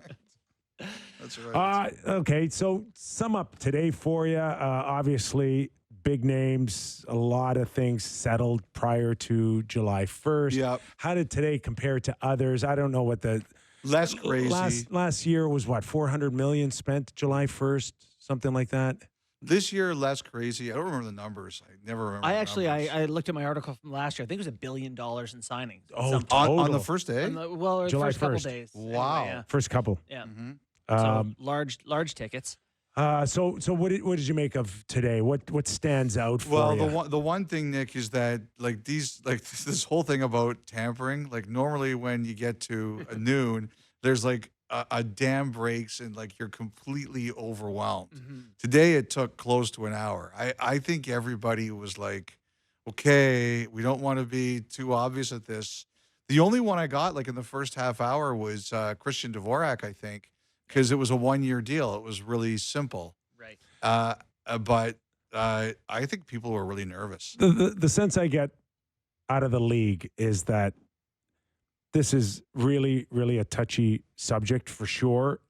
That's right. Okay, so sum up today for you. Obviously, big names, a lot of things settled prior to July 1st. Yep. How did today compare to others? I don't know what the less crazy. Last year was what, 400 million spent July 1st, something like that. This year, less crazy. I don't remember the numbers. I never remember. I looked at my article from last year. I think it was $1 billion in signings. Oh, on the first day? Or July first couple 1st. days. Wow. Anyway, yeah. First couple. Yeah. Mm-hmm. So large tickets. So what did you make of today? What stands out for you? Well, the one thing, Nick, is that this whole thing about tampering. Like normally when you get to noon, there's like a dam breaks and like you're completely overwhelmed. Mm-hmm. Today it took close to an hour. I think everybody was like, okay, we don't want to be too obvious at this. The only one I got like in the first half hour was Christian Dvorak, I think, because it was a 1-year deal. It was really simple. Right. But I think people were really nervous. The sense I get out of the league is that this is really, really a touchy subject for sure.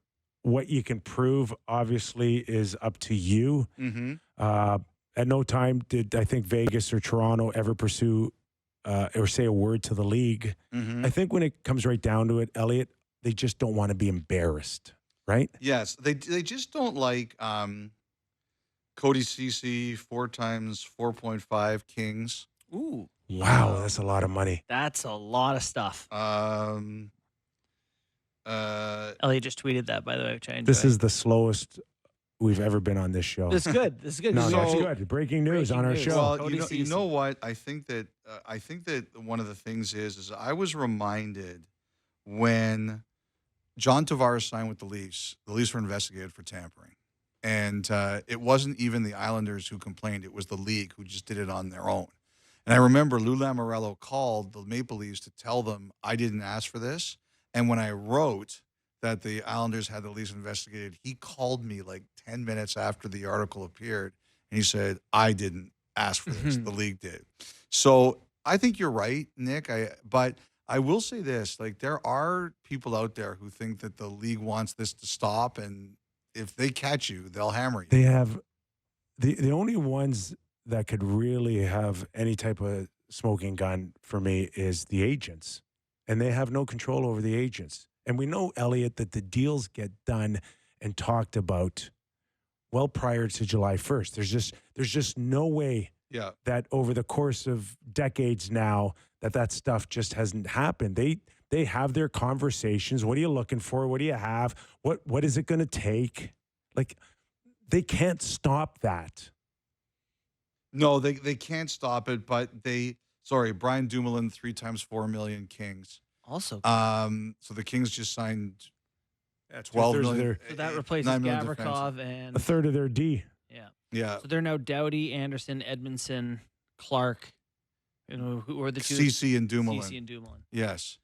What you can prove, obviously, is up to you. Mm-hmm. At no time did I think Vegas or Toronto ever pursue or say a word to the league. Mm-hmm. I think when it comes right down to it, Elliotte, they just don't want to be embarrassed, right? Yes, they just don't like Cody Ceci 4 times 4.5 Kings. Ooh. Wow, that's a lot of money. That's a lot of stuff. Elliot just tweeted that, by the way, which I enjoyed. This is the slowest we've ever been on this show. This is good. This is good. No, So- that's good. Breaking news on our news. show. Well, Cody you Ceci. know what? I think that one of the things is I was reminded when John Tavares signed with the Leafs were investigated for tampering. And it wasn't even the Islanders who complained. It was the league who just did it on their own. And I remember Lou Lamoriello called the Maple Leafs to tell them I didn't ask for this. And when I wrote that the Islanders had the Leafs investigated, he called me like 10 minutes after the article appeared. And he said, I didn't ask for this. The league did. So I think you're right, Nick. But I will say this, like there are people out there who think that the league wants this to stop. And if they catch you, they'll hammer you. They have the only ones that could really have any type of smoking gun for me is the agents. And they have no control over the agents. And we know, Elliotte, that the deals get done and talked about well prior to July 1st. There's just no way that over the course of decades now that stuff just hasn't happened. They have their conversations. What are you looking for? What do you have? What is it going to take? Like, they can't stop that. No, they can't stop it, but Brian Dumoulin, 3 times 4 million Kings. Also. So the Kings just signed 12 million. So that replaces 9 million Gavrikov and a third of their D. Yeah. Yeah. So they're now Doughty, Anderson, Edmondson, Clark. You know, who are the two? Ceci and Dumoulin. Ceci and Dumoulin. Yes.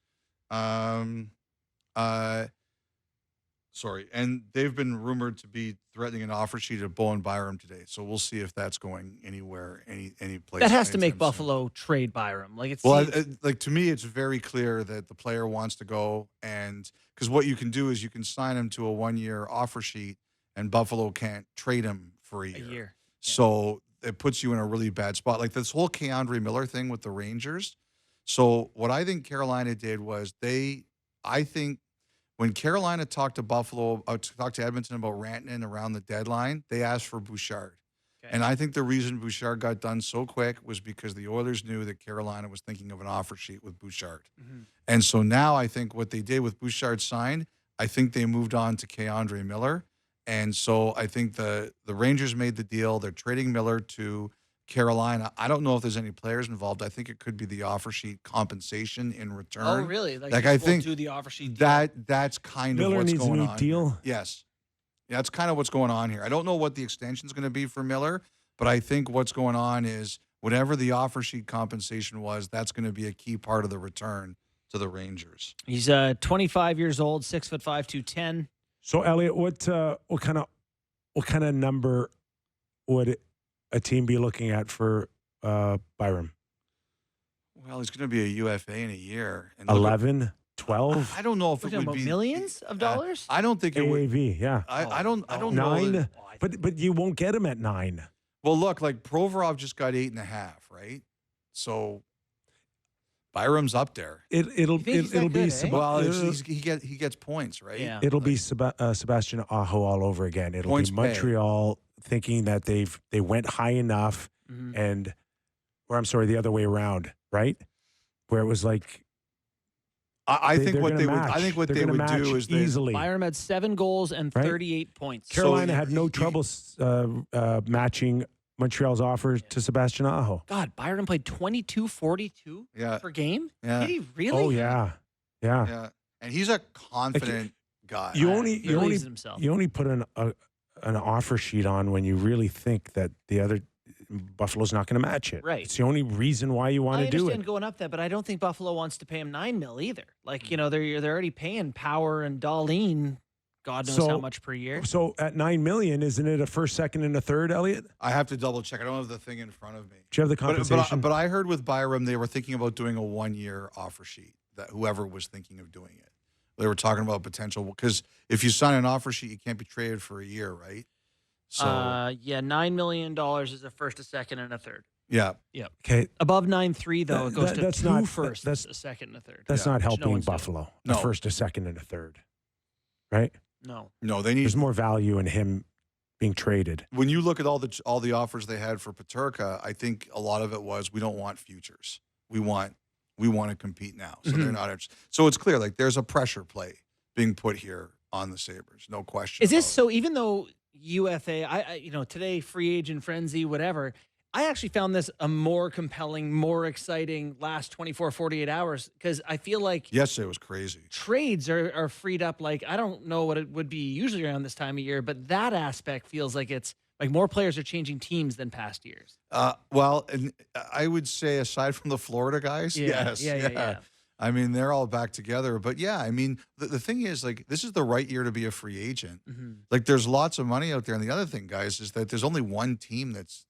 Sorry. And they've been rumored to be threatening an offer sheet at Bowen Byram today. So we'll see if that's going anywhere, any place. That has to make anytime Buffalo trade Byram. Like it's like to me, it's very clear that the player wants to go, and because what you can do is you can sign him to a 1-year offer sheet, and Buffalo can't trade him for a year. Yeah. So it puts you in a really bad spot. Like this whole Keandre Miller thing with the Rangers. So what I think Carolina did was I think when Carolina talked to talked to Edmonton about Rantanen around the deadline, they asked for Bouchard. Okay. And I think the reason Bouchard got done so quick was because the Oilers knew that Carolina was thinking of an offer sheet with Bouchard. Mm-hmm. And so now I think what they did with Bouchard signed, I think they moved on to Keandre Miller. And so I think the Rangers made the deal. They're trading Miller to Carolina. I don't know if there's any players involved. I think it could be the offer sheet compensation in return. Oh, really? Like I think do the offer sheet deal. that's kind Miller of what's needs going a new on. deal. Here. Yes. Yeah, that's kind of what's going on here. I don't know what the extension is going to be for Miller, but I think what's going on is whatever the offer sheet compensation was, that's going to be a key part of the return to the Rangers. He's 25 years old, 6'5", 210. So Elliotte, what kind of number would a team be looking at for Byram? Well, he's going to be a UFA in a year. And 11, 12? I don't know if We're it talking would about be millions of dollars. I don't think it would. AAV, yeah. I don't know. 9, that- but you won't get him at 9. Well, look, like Provorov just got 8.5, right? So Byram's up there. It'll be Well, he gets points, right? Yeah. it'll be Sebastian Aho all over again. It'll Points be Montreal thinking that they went high enough, Mhm. the other way around, right? Where it was like I think what they would. match. I think what They're they gonna would match do is easily. Byram had 7 goals and Right? 38 points. Carolina So had no trouble matching Montreal's offer to Sebastian Aho. God, Byram played 22-42 Yeah. per game. Yeah. Did he really? Oh yeah. Yeah, and he's a confident guy. You He believes in himself. You only put an offer sheet on when you really think that the other Buffalo's not going to match it. Right. It's the only reason why you want I to do understand it. going up that, but I don't think Buffalo wants to pay him $9 million either. Like, they're already paying Power and Darlene, God knows how much per year. So at $9 million, isn't it a first, second, and a third, Elliotte? I have to double check. I don't have the thing in front of me. Do you have the compensation? But I heard with Byram they were thinking about doing a 1-year offer sheet. That whoever was thinking of doing it, they were talking about potential because if you sign an offer sheet, you can't be traded for a year, right? So $9 million is a first, a second, and a third. yeah, Okay, Above 9.3 though, it goes to that's 2 not- first, that's- a second, and a third. that's Yeah. not Which no helping one's doing. Buffalo. No. A first, a second, and a third, right? No. they need. There's more value in him being traded. When you look at all the offers they had for Peterka, I think a lot of it was we don't want futures. We want to compete now. So they're not interested. So it's clear like there's a pressure play being put here on the Sabres, no question. Is this about it. so? Even though UFA, today free agent frenzy, whatever. I actually found this a more compelling, more exciting last 24, 48 hours because I feel like Yesterday was crazy. trades are freed up. Like, I don't know what it would be usually around this time of year, but that aspect feels like it's like more players are changing teams than past years. Well, and I would say aside from the Florida guys, yes. Yeah. I mean, they're all back together. But yeah, I mean, the thing is, like, this is the right year to be a free agent. Mm-hmm. Like, there's lots of money out there. And the other thing, guys, is that there's only one team that's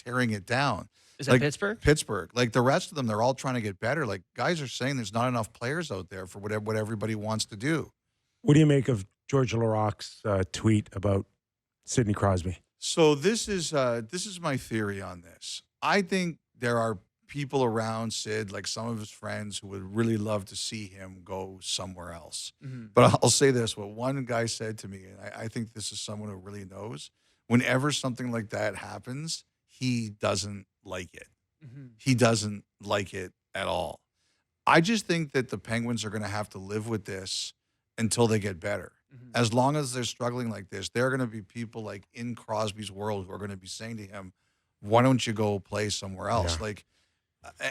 tearing it down. Is that Like, Pittsburgh? Pittsburgh. Like the rest of them, they're all trying to get better. Like guys are saying there's not enough players out there for what everybody wants to do. What do you make of George Larocque's tweet about Sidney Crosby? So this is my theory on this. I think there are people around Sid, like some of his friends, who would really love to see him go somewhere else. Mm-hmm. But I'll say this: what one guy said to me, and I think this is someone who really knows. Whenever something like that happens, he doesn't like it. Mm-hmm. He doesn't like it at all. I just think that the Penguins are going to have to live with this until they get better. Mm-hmm. As long as they're struggling like this, there are going to be people like in Crosby's world who are going to be saying to him, "Why don't you go play somewhere else?" Yeah. Like,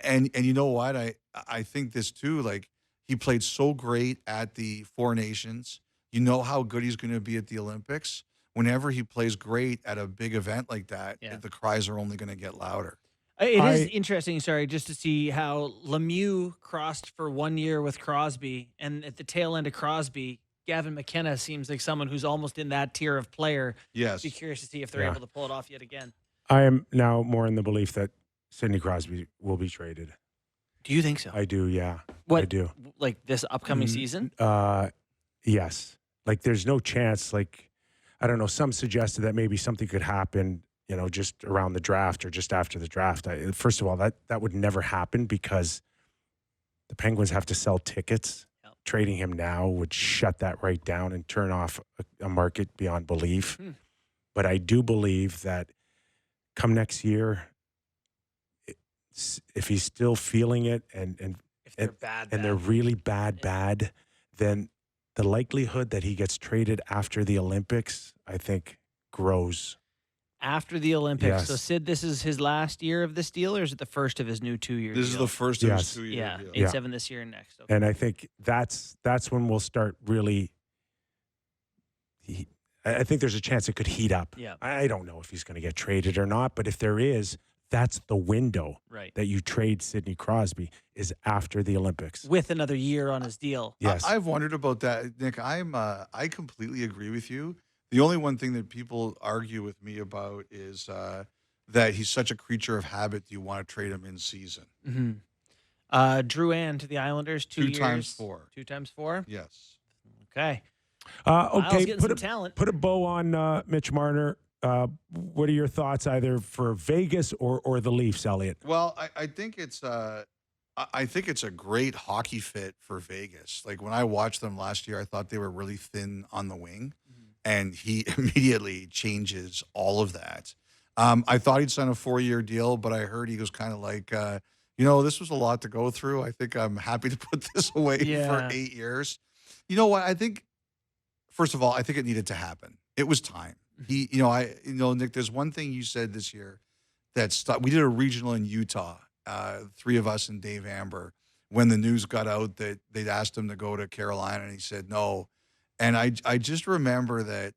and you know what? I think this too. Like, he played so great at the Four Nations. You know how good he's going to be at the Olympics. Whenever he plays great at a big event like that, the cries are only going to get louder. It is interesting, just to see how Lemieux crossed for 1 year with Crosby, and at the tail end of Crosby, Gavin McKenna seems like someone who's almost in that tier of player. Yes. Be curious to see if they're able to pull it off yet again. I am now more in the belief that Sidney Crosby will be traded. Do you think so? I do, yeah. What, I do. Like this upcoming season? Yes. Like there's no chance, like, I don't know, some suggested that maybe something could happen, just around the draft or just after the draft. First of all, that would never happen because the Penguins have to sell tickets. Yep. Trading him now would shut that right down and turn off a market beyond belief. But I do believe that come next year, if he's still feeling it and If they're bad, and they're really bad, then the likelihood that he gets traded after the Olympics, I think, grows. After the Olympics. Yes. So, Sid, this is his last year of this deal, or is it the first of his new 2-year deal? This is the first of his Yes. 2-year deal. 8-7 this year and next. Okay. And I think that's when we'll start really. I think there's a chance it could heat up. Yeah. I don't know if he's going to get traded or not, but if there is, that's the window that you trade Sidney Crosby is after the Olympics. With another year on his deal. Yes. I've wondered about that, Nick. I completely agree with you. The only one thing that people argue with me about is that he's such a creature of habit. Do you want to trade him in season? Mm-hmm. Drew Ann to the Islanders, 2 years. 2 times 4. 2 times 4? Yes. Okay. Okay, talent. Put a bow on Mitch Marner. What are your thoughts either for Vegas or the Leafs, Elliotte? Well, I think it's a great hockey fit for Vegas. Like when I watched them last year, I thought they were really thin on the wing, and he immediately changes all of that. I thought he'd sign a 4-year deal, but I heard he was kind of like, this was a lot to go through. I think I'm happy to put this away for 8 years. You know what? I think, first of all, I think it needed to happen. It was time. Nick, there's one thing you said this year we did a regional in Utah, 3 of us and Dave Amber, when the news got out that they'd asked him to go to Carolina, and he said no. And I just remember that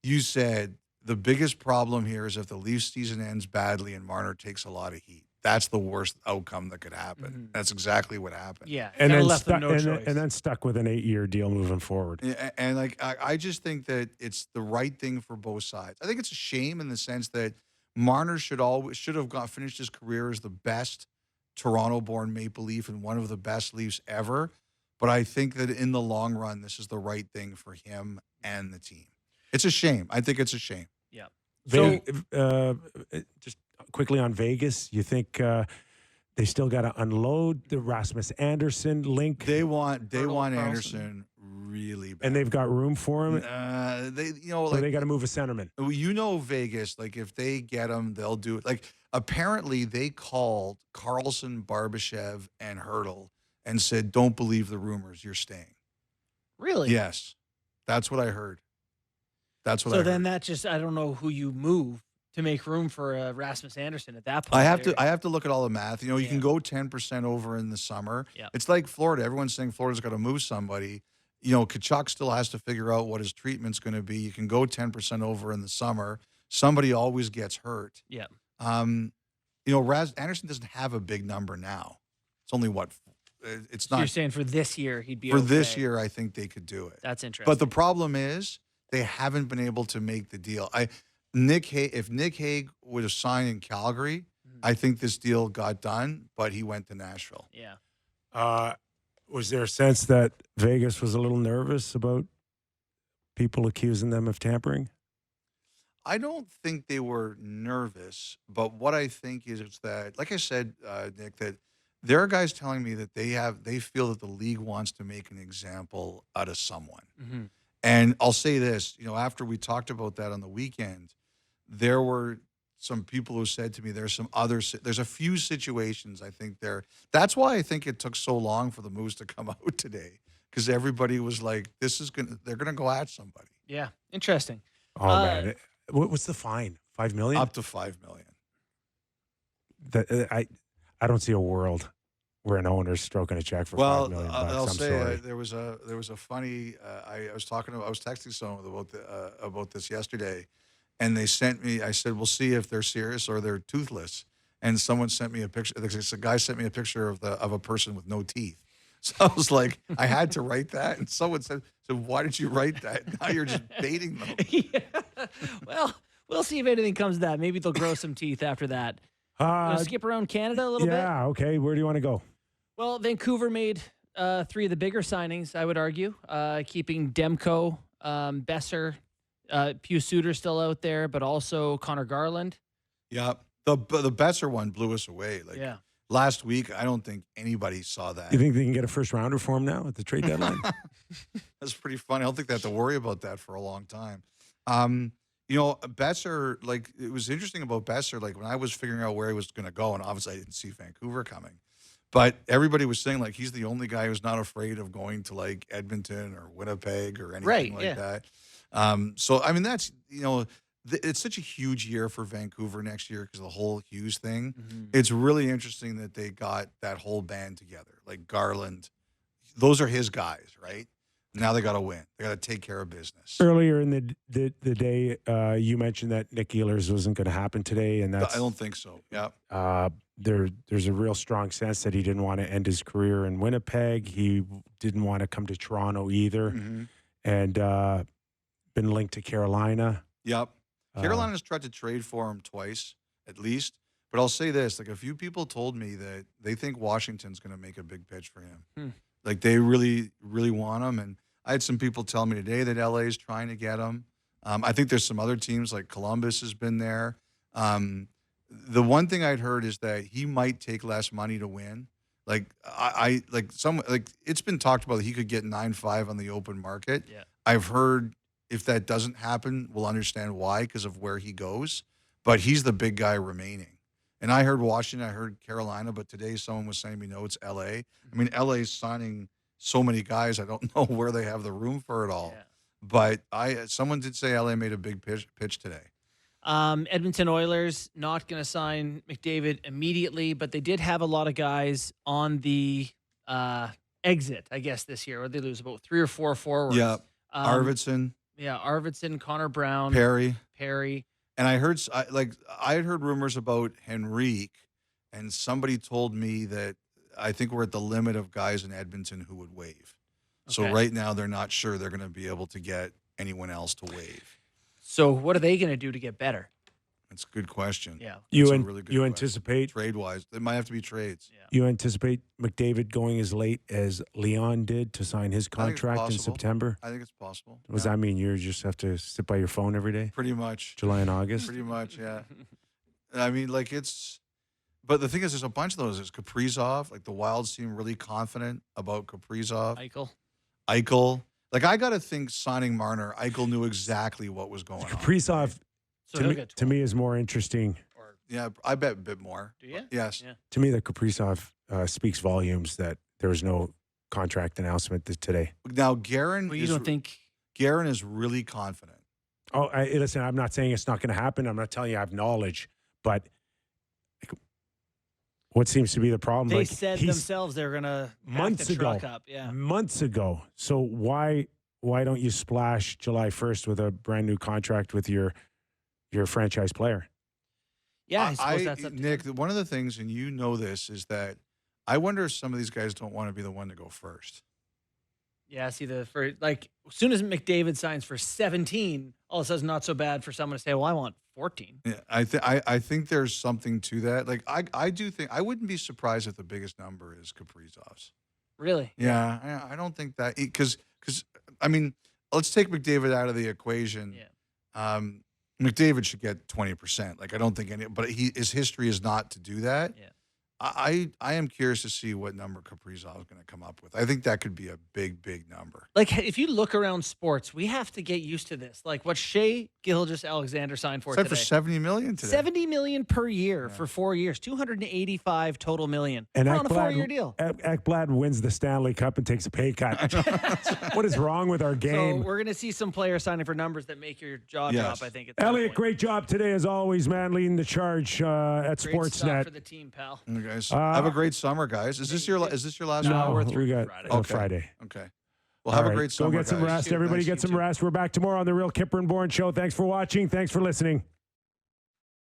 you said the biggest problem here is if the Leafs season ends badly and Marner takes a lot of heat. That's the worst outcome that could happen. Mm-hmm. That's exactly what happened. Yeah, and then left them no choice. And then stuck with an 8-year deal moving forward. And I just think that it's the right thing for both sides. I think it's a shame in the sense that Marner should have finished his career as the best Toronto-born Maple Leaf and one of the best Leafs ever. But I think that in the long run, this is the right thing for him and the team. It's a shame. I think it's a shame. Yeah. So, just quickly on Vegas, you think they still got to unload the Rasmus Anderson link? They want Anderson really bad, and they've got room for him. They got to move a centerman. Vegas, like if they get him, they'll do it. Like apparently they called Carlson, Barbashev, and Hurdle and said, "Don't believe the rumors. You're staying." Really? Yes, that's what I heard. That's what. So then that just I don't know who you move to make room for Rasmus Anderson at that point. I have to look at all the math. You can go 10% over in the summer. Yeah. It's like Florida. Everyone's saying Florida's got to move somebody. Tkachuk still has to figure out what his treatment's going to be. You can go 10% over in the summer. Somebody always gets hurt. Yeah. Anderson doesn't have a big number now. It's only it's not. You're saying for this year he'd be for this year. I think they could do it. That's interesting. But the problem is they haven't been able to make the deal. If Nick Hague would have signed in Calgary, I think this deal got done, but he went to Nashville. Yeah. Was there a sense that Vegas was a little nervous about people accusing them of tampering? I don't think they were nervous, but what I think is that, like I said, Nick, that there are guys telling me that they feel that the league wants to make an example out of someone. Mm-hmm. And I'll say this, after we talked about that on the weekend, there were some people who said to me, there's a few situations I think that's why I think it took so long for the Moose to come out today, because everybody was like, they're going to go at somebody. Yeah. Interesting. Oh, man. What was the fine? $5 million? Up to $5 million. I don't see a world where an owner's stroking a check for $5 million. I'll say there was a funny. I was texting someone about this yesterday, and they sent me. I said, "We'll see if they're serious or they're toothless." And someone sent me a picture. A guy sent me a picture of a person with no teeth. So I was like, I had to write that, and someone said, "So why did you write that? Now you're just baiting them." Yeah. Well, we'll see if anything comes of that. Maybe they'll grow some teeth after that. Skip around Canada a little bit. Yeah. Okay. Where do you want to go? Well, Vancouver made 3 of the bigger signings, I would argue, keeping Demko, Boeser, Pius Suter still out there, but also Connor Garland. Yeah, the Boeser one blew us away. Last week, I don't think anybody saw that. You think they can get a first rounder for him now at the trade deadline? That's pretty funny. I don't think they have to worry about that for a long time. Boeser, it was interesting about Boeser, when I was figuring out where he was going to go, and obviously I didn't see Vancouver coming. But everybody was saying, like, he's the only guy who's not afraid of going to, like, Edmonton or Winnipeg or anything like that. So, I mean, that's, it's such a huge year for Vancouver next year because of the whole Hughes thing. It's really interesting that they got that whole band together. Like Garland, those are his guys, right? Now they got to win. They got to take care of business. Earlier in the day, you mentioned that Nick Ehlers wasn't going to happen today, and that's I don't think so. Yeah. There's a real strong sense that he didn't want to end his career in Winnipeg. He didn't want to come to Toronto either, and been linked to Carolina. Yep. Carolina's tried to trade for him twice, at least. But I'll say this: like, a few people told me that they think Washington's going to make a big pitch for him. Like, they really, really want him. And I had some people tell me today that LA is trying to get him. I think there's some other teams, like Columbus has been there. The one thing I'd heard is that he might take less money to win. Like, it's been talked about that he could get 9.5 on the open market. Yeah. I've heard if that doesn't happen, we'll understand why, because of where he goes. But he's the big guy remaining. And I heard Washington, I heard Carolina, but today someone was saying to me, no, it's LA. I mean, LA's signing so many guys, I don't know where they have the room for it all. Yeah. But someone did say LA made a big pitch today. Edmonton Oilers not going to sign McDavid immediately, but they did have a lot of guys on the exit, I guess, this year, or they lose about 3 or 4 forwards. Yeah, Arvidsson. Yeah, Arvidsson, Connor Brown. Perry. And I had heard rumors about Henrique, and somebody told me that I think we're at the limit of guys in Edmonton who would waive. Okay. So right now they're not sure they're going to be able to get anyone else to waive. So what are they going to do to get better? That's a good question. Yeah. You question. Anticipate trade-wise, it might have to be trades. Yeah. You anticipate McDavid going as late as Leon did to sign his contract in September? I think it's possible. Does that mean you just have to sit by your phone every day? Pretty much. July and August? Pretty much, yeah. I mean, like, but the thing is, there's a bunch of those. There's Kaprizov. Like, the Wild seem really confident about Kaprizov. Eichel. Like, I got to think signing Marner, Eichel knew exactly what was going on. Kaprizov, to me, is more interesting. Yeah, I bet a bit more. Do you? Yes. Yeah. To me, that Kaprizov speaks volumes that there was no contract announcement today. Now, Guerin you don't think Guerin is really confident. Oh, listen, I'm not saying it's not going to happen. I'm not telling you I have knowledge, but what seems to be the problem? They said themselves they're going to months ago. Truck up. Yeah. Months ago. So why don't you splash July 1st with a brand new contract with your franchise player? Yeah, I suppose that's up to Nick, one of the things, and you know this, is that I wonder if some of these guys don't want to be the one to go first. Yeah, see, as soon as McDavid signs for 17, all of a sudden not so bad for someone to say, well, I want 14. Yeah, I think there's something to that. Like, I do think, I wouldn't be surprised if the biggest number is Kaprizov's. Really? Yeah, I don't think that, because I mean, let's take McDavid out of the equation. Yeah. McDavid should get 20%. Like, I don't think but his history is not to do that. Yeah. I am curious to see what number Kaprizov is going to come up with. I think that could be a big, big number. Like, if you look around sports, we have to get used to this. Like what Shea Gilgeous-Alexander signed for today. For $70 million today. $70 million per year for 4 years. $285 total million. And on a 4-year deal. Ekblad wins the Stanley Cup and takes a pay cut. What is wrong with our game? So we're going to see some players signing for numbers that make your jaw drop, I think. Elliotte, great job today as always, man, leading the charge at great Sportsnet. Stuff for the team, pal. Guys, have a great summer, guys. Is this your last No, one? we got Friday. Okay. Well, have a great summer, Go get some rest. Everybody get some rest. We're back tomorrow on the Real Kyper and Bourne Show. Thanks for watching. Thanks for listening.